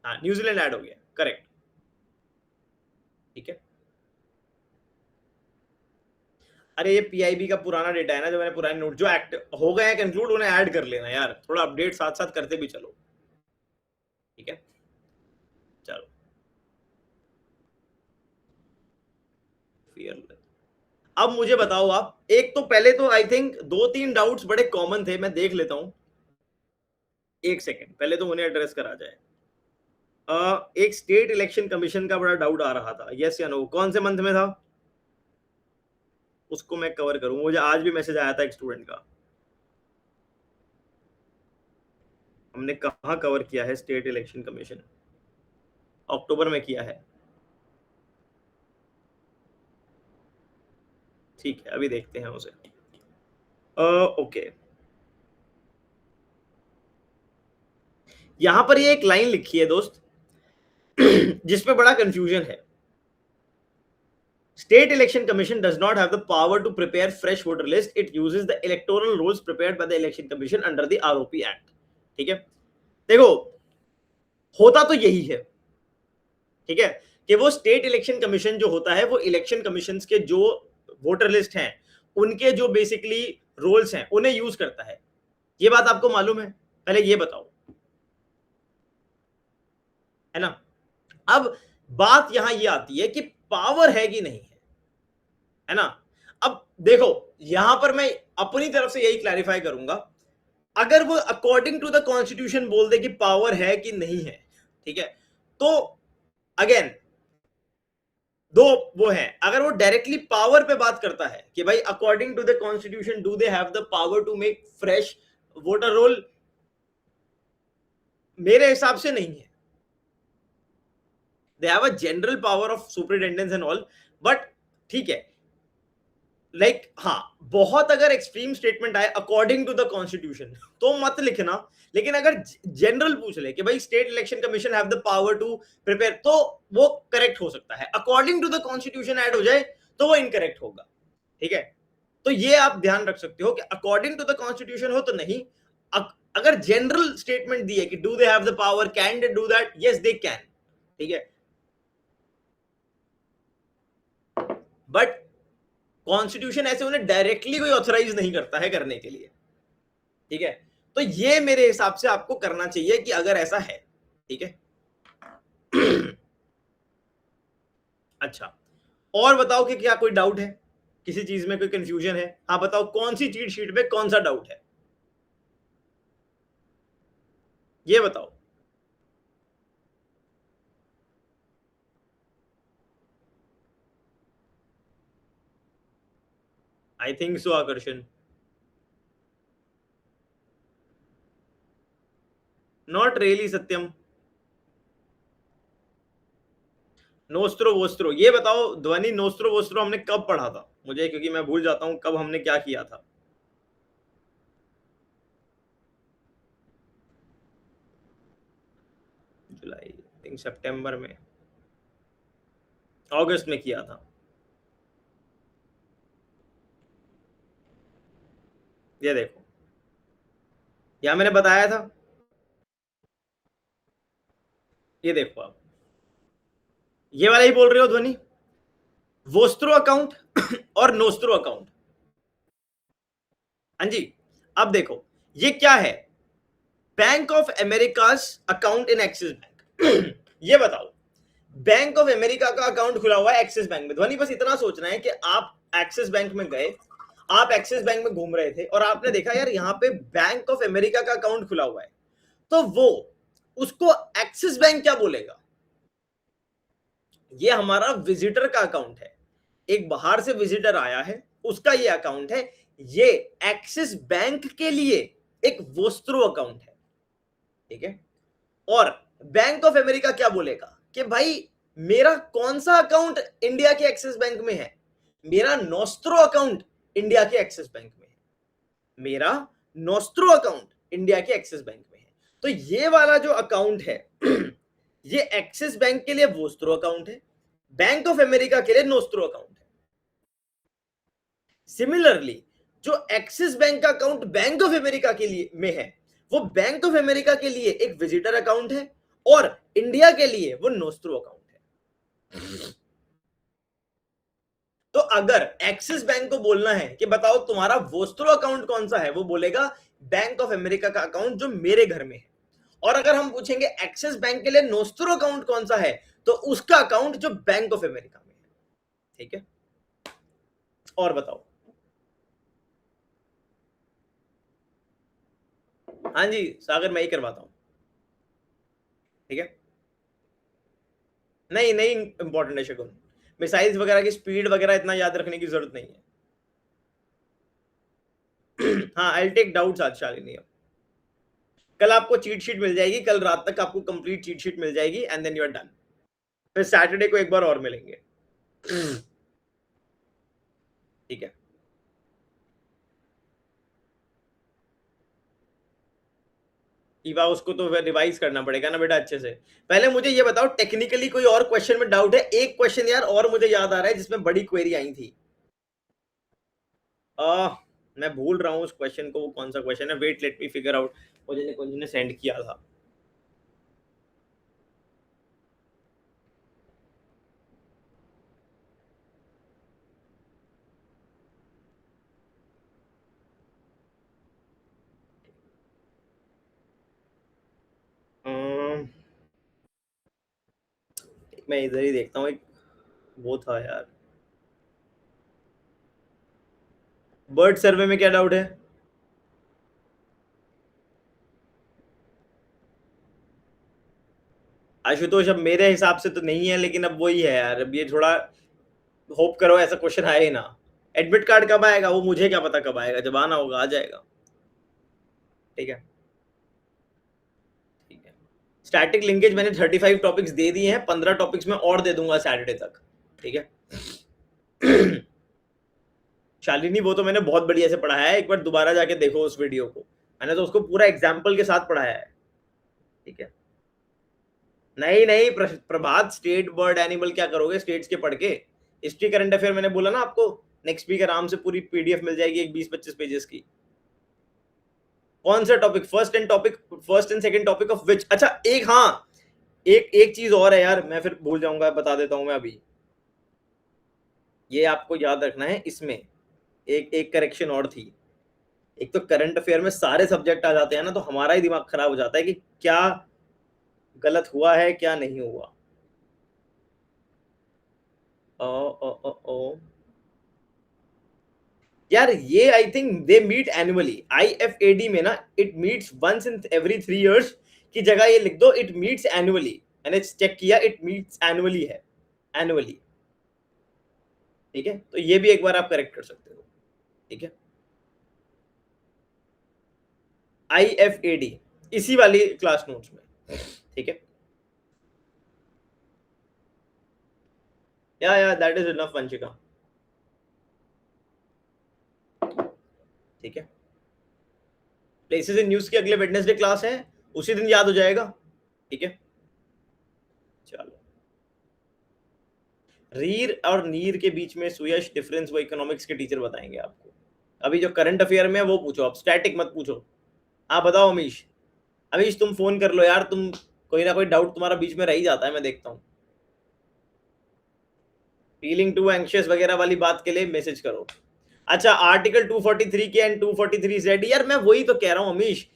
हाँ न्यूजीलैंड ऐड हो गया, करेक्ट। ठीक है, अरे ये पीआईबी का पुराना डेटा है ना, जो मैंने पुराने नोट जो एक्ट हो गए हैं कंक्लूड, उन्हें ऐड कर लेना यार, थोड़ा अपडेट साथ साथ करते भी चलो। ठीक है, चलो फियरलेस। अब मुझे बताओ आप, एक तो पहले तो आई थिंक दो तीन डाउट्स बड़े कॉमन थे, मैं देख लेता हूं, एक सेकेंड, पहले तो उन्हें एड्रेस करा जाए। एक स्टेट इलेक्शन कमीशन का बड़ा डाउट आ रहा था, यस या नो, कौन से मंथ में था, उसको मैं कवर करूं, मुझे आज भी मैसेज आया था एक स्टूडेंट का। हमने कहाँ कवर किया है स्टेट इलेक्शन कमीशन, अक्टूबर में किया है। ठीक है, अभी देखते हैं उसे। ओके, यहां पर ये एक लाइन लिखी है दोस्त जिसमें बड़ा कंफ्यूजन है। State Election Commission does not have the power to prepare fresh voter list. It uses the electoral rules prepared by the Election Commission under the ROP Act. ठीक है, देखो होता तो यही है, ठीक है, कि वो स्टेट इलेक्शन कमीशन जो होता है वो इलेक्शन कमीशन के जो वोटर लिस्ट हैं उनके जो बेसिकली रोल्स हैं उन्हें यूज करता है। ये बात आपको मालूम है, पहले ये बताओ, है ना। अब बात यहां ये आती है कि पावर है कि नहीं है ना। अब देखो, यहां पर मैं अपनी तरफ से यही क्लैरिफाई करूंगा, अगर वो अकॉर्डिंग टू द कॉन्स्टिट्यूशन बोल दे कि पावर है कि नहीं है, ठीक है, तो अगेन दो वो है, अगर वो डायरेक्टली पावर पे बात करता है कि भाई according to the constitution do they have the power to make fresh voter roll, मेरे हिसाब से नहीं है। They have a general power of superintendence and all, but ठीक है, लाइक हाँ, बहुत अगर एक्सट्रीम स्टेटमेंट आए अकॉर्डिंग टू द कॉन्स्टिट्यूशन तो मत लिखना, लेकिन अगर जनरल पूछ ले कि भाई state election commission have the power to prepare, तो वो करेक्ट हो सकता है। According to the constitution add हो जाए तो वो इनकरेक्ट होगा। ठीक है, तो ये आप ध्यान रख सकते हो कि अकॉर्डिंग टू द कॉन्स्टिट्यूशन हो तो नहीं, अगर जनरल स्टेटमेंट दी है कि do they have the power, can they do that, yes they can. ठीक है, बट कॉन्स्टिट्यूशन ऐसे उन्हें डायरेक्टली कोई ऑथराइज नहीं करता है करने के लिए। ठीक है, तो ये मेरे हिसाब से आपको करना चाहिए कि अगर ऐसा है। ठीक है अच्छा, और बताओ कि क्या कोई डाउट है, किसी चीज में कोई कंफ्यूजन है। हाँ बताओ, कौन सी चीट शीट में कौन सा डाउट है, ये बताओ। आई थिंक सो आकर्षण, नॉट रियली सत्यम। नोस्त्रो वोस्त्रो, ये बताओ ध्वनि, नोस्त्रो वोस्त्रो हमने कब पढ़ा था मुझे, क्योंकि मैं भूल जाता हूं कब हमने क्या किया था। जुलाई, थिंक सितंबर में, अगस्त में किया था। ये देखो, यहां मैंने बताया था, ये देखो आप, ये वाला ही बोल रहे हो ध्वनि, वोस्त्रो अकाउंट और नोस्त्रो अकाउंट। हाँ जी, अब देखो ये क्या है, Bank of America's account in Axis Bank ये बताओ, बैंक ऑफ अमेरिका का अकाउंट खुला हुआ है एक्सिस बैंक में। ध्वनि बस इतना सोचना है कि आप एक्सिस बैंक में गए, आप एक्सिस बैंक में घूम रहे थे और आपने देखा यार यहाँ पे बैंक ऑफ अमेरिका का अकाउंट खुला हुआ है, तो वो उसको एक्सिस बैंक क्या बोलेगा, ये हमारा विजिटर का अकाउंट है, एक बाहर से विजिटर आया है उसका ये अकाउंट है, ये एक्सिस बैंक के लिए एक वोस्त्रो अकाउंट है। ठीक है, और बैंक ऑफ अमेरिका क्या बोलेगा कि भाई मेरा कौन सा अकाउंट इंडिया के एक्सिस बैंक में है, मेरा नोस्त्रो अकाउंट इंडिया के एक्सिस बैंक में है, मेरा नोस्त्रो अकाउंट इंडिया के एक्सिस बैंक में है। तो ये वाला जो अकाउंट है ये एक्सिस बैंक के लिए वोस्त्रो अकाउंट है, बैंक ऑफ अमेरिका के लिए नोस्त्रो अकाउंट है। सिमिलरली जो एक्सिस बैंक का अकाउंट बैंक ऑफ अमेरिका के लिए में है, वो बैंक ऑफ अमेरिका के लिए एक विजिटर अकाउंट है और इंडिया के लिए वो नोस्ट्रो अकाउंट है। तो अगर एक्सिस बैंक को बोलना है कि बताओ तुम्हारा वोस्ट्रो अकाउंट कौन सा है, वो बोलेगा बैंक ऑफ अमेरिका का अकाउंट जो मेरे घर में है। और अगर हम पूछेंगे एक्सिस बैंक के लिए नोस्ट्रो अकाउंट कौन सा है, तो उसका अकाउंट जो बैंक ऑफ अमेरिका में है। ठीक है, और बताओ। हाँ जी सागर, मैं ही करवाता हूं। ठीक है, नहीं नहीं इंपॉर्टेंट है शकुन, मिसाइल्स वगैरह की स्पीड वगैरह इतना याद रखने की जरूरत नहीं है। हाँ, आई टेक डाउट्स आज शालिनी। कल आपको चीट शीट मिल जाएगी, कल रात तक आपको कंप्लीट चीट शीट मिल जाएगी and then you are done. फिर सैटरडे को एक बार और मिलेंगे। ठीक है, ईवा उसको तो रिवाइज करना पड़ेगा ना बेटा अच्छे से। पहले मुझे ये बताओ, टेक्निकली कोई और क्वेश्चन में डाउट है? एक क्वेश्चन यार और मुझे याद आ रहा है जिसमें बड़ी क्वेरी आई थी। मैं भूल रहा हूँ उस क्वेश्चन को, वो कौन सा क्वेश्चन है, wait let me figure out. मुझे ने सेंड किया था। मैं इधर ही देखता हूँ, एक वो था यार, बर्ड सर्वे में क्या डाउट है? आशुतोष अब मेरे हिसाब से तो नहीं है, लेकिन अब वही है यार, अब ये थोड़ा होप करो ऐसा क्वेश्चन आए ना। एडमिट कार्ड कब आएगा वो मुझे क्या पता कब आएगा, जब आना होगा आ जाएगा। ठीक है, ठीक है। स्टैटिक लिंकेज मैंने 35 टॉपिक्स दे दिए हैं, 15 टॉपिक्स में और दे दूंगा सैटरडे तक। ठीक है। शालिनी वो तो मैंने बहुत बढ़िया से पढ़ाया है, एक बार दोबारा जाके देखो उस वीडियो को, मैंने तो उसको पूरा एग्जाम्पल के साथ पढ़ाया है। ठीक है, नहीं नहीं प्रभात, स्टेट बर्ड एनिमल क्या करोगे स्टेट्स के पढ़ के? हिस्ट्री करंट अफेयर मैंने बोला ना आपको, नेक्स्ट वीक आराम से पूरी पीडीएफ मिल जाएगी, एक 20-25 पेजेस की। कौन सा topic? First and second topic of which? अच्छा एक, हाँ एक एक चीज और है यार, मैं फिर भूल जाऊंगा, बता देता हूं मैं अभी। ये आपको याद रखना है, इसमें एक एक करेक्शन और थी। एक तो करंट अफेयर में सारे सब्जेक्ट आ जाते हैं ना, तो हमारा ही दिमाग खराब हो जाता है कि क्या गलत हुआ है क्या नहीं हुआ। ओ, ओ, ओ, ओ। यार ये I think they meet annually, IFAD में ना it meets once in every 3 years की जगह ये लिख दो इट मीट्स एनुअली। मैंने चेक किया, इट मीट्स एनुअली है, एनुअली। ठीक है, तो ये भी एक बार आप करेक्ट कर सकते हो। ठीक है, आईएफएडी इसी वाली क्लास नोट्स में। ठीक है, या दैट इज इनफ वंशिका। ठीक है, प्लेसेस इन न्यूज की अगले वेडनेसडे क्लास है, उसी दिन याद हो जाएगा। ठीक है, चलो। रीर और नीर के बीच में सुयश डिफरेंस वो इकोनॉमिक्स के टीचर बताएंगे आपको। अभी जो करंट अफेयर में है वो पूछो, अब स्टैटिक मत पूछो। हाँ बताओ अमीश, अमीश तुम फोन कर लो यार, तुम कोई ना कोई डाउट तुम्हारा बीच में रह ही जाता है, मैं देखता हूँ। फीलिंग टू एंग्शियस वगैरह वाली बात के लिए मैसेज करो। अच्छा, आर्टिकल 243 के एंड 243 जेड, यार मैं वही तो कह रहा हूँ अमीश,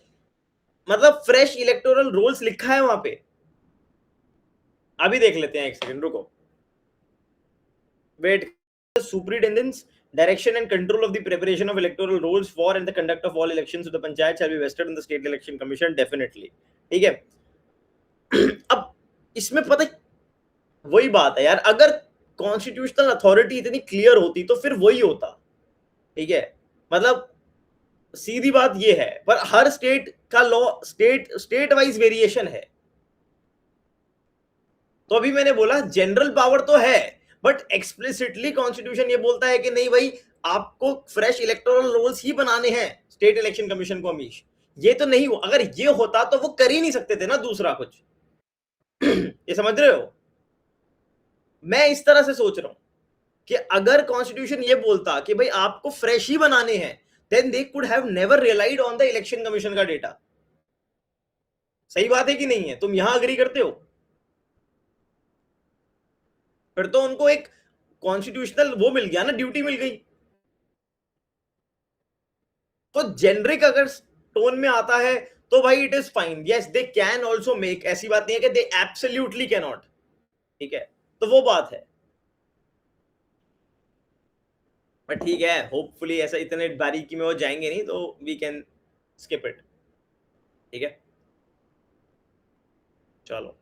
मतलब फ्रेश इलेक्टोरल रूल्स लिखा है वहां पे। अभी देख लेते हैं, एक सेकंड रुको, wait. Superintendence, direction and control of the preparation of electoral rolls for and the conduct of all elections to the panchayat shall be vested in the state election commission definitely। ठीक है। अब इसमें पता वही बात है यार, अगर कॉन्स्टिट्यूशनल अथॉरिटी इतनी क्लियर होती तो फिर वही होता। ठीक है, मतलब सीधी बात ये है, पर हर स्टेट का लॉ स्टेट वाइज वेरिएशन है। तो अभी मैंने बोला जनरल पावर तो है, बट एक्सप्लिसिटली कॉन्स्टिट्यूशन ये बोलता है कि नहीं भाई, आपको फ्रेश इलेक्टोरल रोल्स ही बनाने हैं स्टेट इलेक्शन कमीशन को अमीश। ये तो नहीं हो, अगर ये होता तो वो कर ही नहीं सकते थे ना दूसरा कुछ। ये समझ रहे हो, मैं इस तरह से सोच रहा हूं। कि अगर कॉन्स्टिट्यूशन ये बोलता कि भाई आपको फ्रेश ही बनाने हैं, then they could have never relied on the election commission का डेटा। सही बात है कि नहीं है? तुम यहां अग्री करते हो? फिर तो उनको एक कॉन्स्टिट्यूशनल वो मिल गया ना, ड्यूटी मिल गई। तो जेनरिक अगर टोन में आता है तो भाई it is fine, yes they can also make, ऐसी बात नहीं है कि दे एब्सोल्युटली कैन नॉट, ठीक है, तो वो बात है। बट ठीक है, होपफुली ऐसा इतने बारीकी में वो जाएंगे नहीं, तो वी कैन स्किप इट, ठीक है, चलो।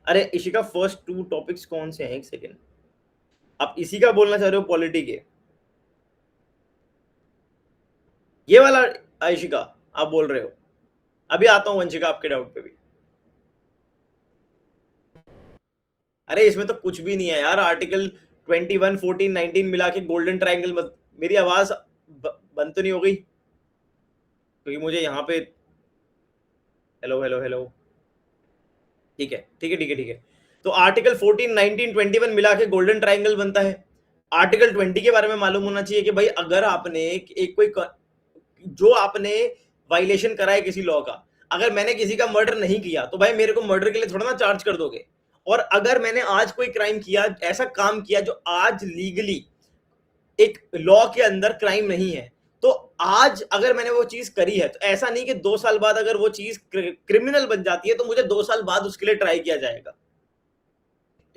अरे इशिका, फर्स्ट टू टॉपिक्स कौन से हैं? एक सेकेंड, आप इसी का बोलना चाह रहे हो, पॉलिटी के? ये वाला इशिका आप बोल रहे हो? अभी आता हूं वंशिका आपके डाउट पे भी। अरे इसमें तो कुछ भी नहीं है यार, आर्टिकल 21, 14, 19 मिला के गोल्डन ट्रायंगल मत। मेरी आवाज बंद तो नहीं हो गई? क्योंकि मुझे यहाँ पे, हेलो हेलो हेलो, ठीक है ठीक है ठीक है ठीक है। तो आर्टिकल 14, 19, 21 मिला के गोल्डन ट्रायंगल बनता है। आर्टिकल 20 के बारे में मालूम होना चाहिए कि भाई अगर आपने एक कोई जो आपने वायलेशन करा है किसी लॉ का, अगर मैंने किसी का मर्डर नहीं किया तो भाई मेरे को मर्डर के लिए थोड़ा ना चार्ज कर दोगे। और अगर मैंने आज कोई क्राइम किया, ऐसा काम किया जो आज लीगली एक लॉ के अंदर क्राइम नहीं है, तो आज अगर मैंने वो चीज करी है, तो ऐसा नहीं कि 2 साल बाद अगर वो चीज क्रिमिनल बन जाती है तो मुझे 2 साल बाद उसके लिए ट्राई किया जाएगा,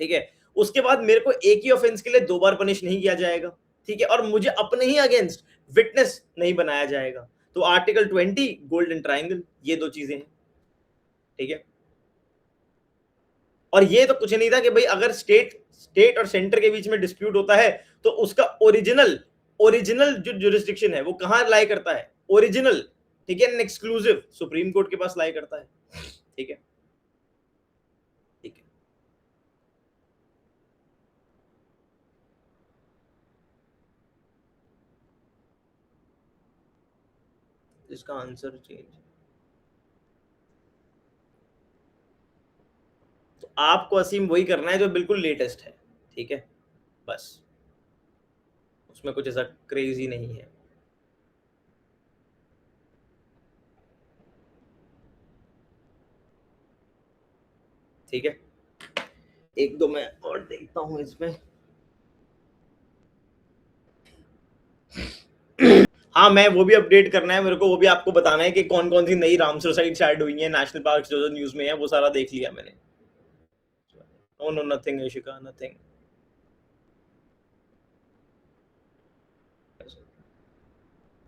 ठीक है। उसके बाद मेरे को एक ही ऑफेंस के लिए 2 बार पनिश नहीं किया जाएगा, ठीक है, और मुझे अपने ही अगेंस्ट विटनेस नहीं बनाया जाएगा। तो आर्टिकल 20 गोल्डन ट्राइंगल, ये दो चीजें हैं, ठीक है। और ये तो कुछ नहीं था कि भाई अगर स्टेट और सेंटर के बीच में डिस्प्यूट होता है तो उसका ओरिजिनल ओरिजिनल जो जुरिस्डिक्शन है वो कहां लाई करता है? ओरिजिनल, ठीक है, एक्सक्लूसिव सुप्रीम कोर्ट के पास लाई करता है, ठीक है ठीक है। इसका आंसर चेंज, तो आपको असीम वही करना है जो बिल्कुल लेटेस्ट है, ठीक है, बस, उसमें कुछ ऐसा क्रेजी नहीं है, ठीक है। एक दो मैं और देखता हूं इसमें। हाँ, मैं वो भी अपडेट करना है मेरे को, वो भी आपको बताना है कि कौन कौन सी नई रामसर साइट्स ऐड हुई हैं, नेशनल पार्क जो जो न्यूज में है वो सारा देख लिया मैंने। No no nothing Ishika, nothing.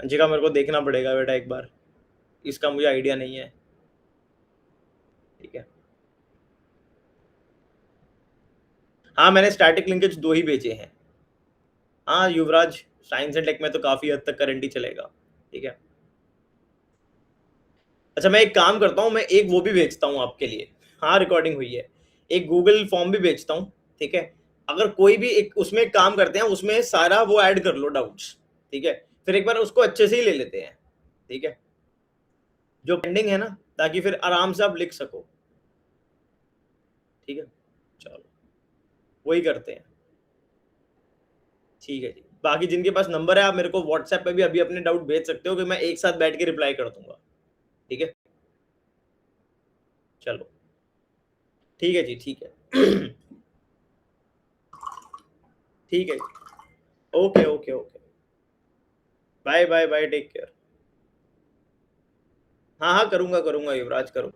Anshika मेरे को देखना पड़ेगा बेटा एक बार, इसका मुझे आइडिया नहीं है, ठीक है। हाँ, मैंने स्टैटिक लिंकेज 2 ही भेजे हैं। हाँ युवराज, साइंस एंड टेक में तो काफी हद तक करंट ही चलेगा, ठीक है। अच्छा, मैं एक काम करता हूँ, मैं एक वो भी भेजता हूँ आपके लिए। हाँ, रिकॉर्डिंग हुई है। एक गूगल फॉर्म भी भेजता हूँ, ठीक है। अगर कोई भी एक उसमें एक काम करते हैं, उसमें सारा वो ऐड कर लो डाउट्स, ठीक है, फिर एक बार उसको अच्छे से ही ले लेते हैं, ठीक है, जो पेंडिंग है ना, ताकि फिर आराम से आप लिख सको, ठीक है, चलो वही करते हैं, ठीक है जी। बाकी जिनके पास नंबर है, आप मेरे को व्हाट्सएप पे भी अभी अपने डाउट भेज सकते हो कि मैं एक साथ बैठ के रिप्लाई कर दूंगा, ठीक है, चलो ठीक है जी, ठीक है। ठीक है, okay okay okay, bye bye bye, take care. हाँ हाँ, करूंगा करूंगा युवराज, करूंगा।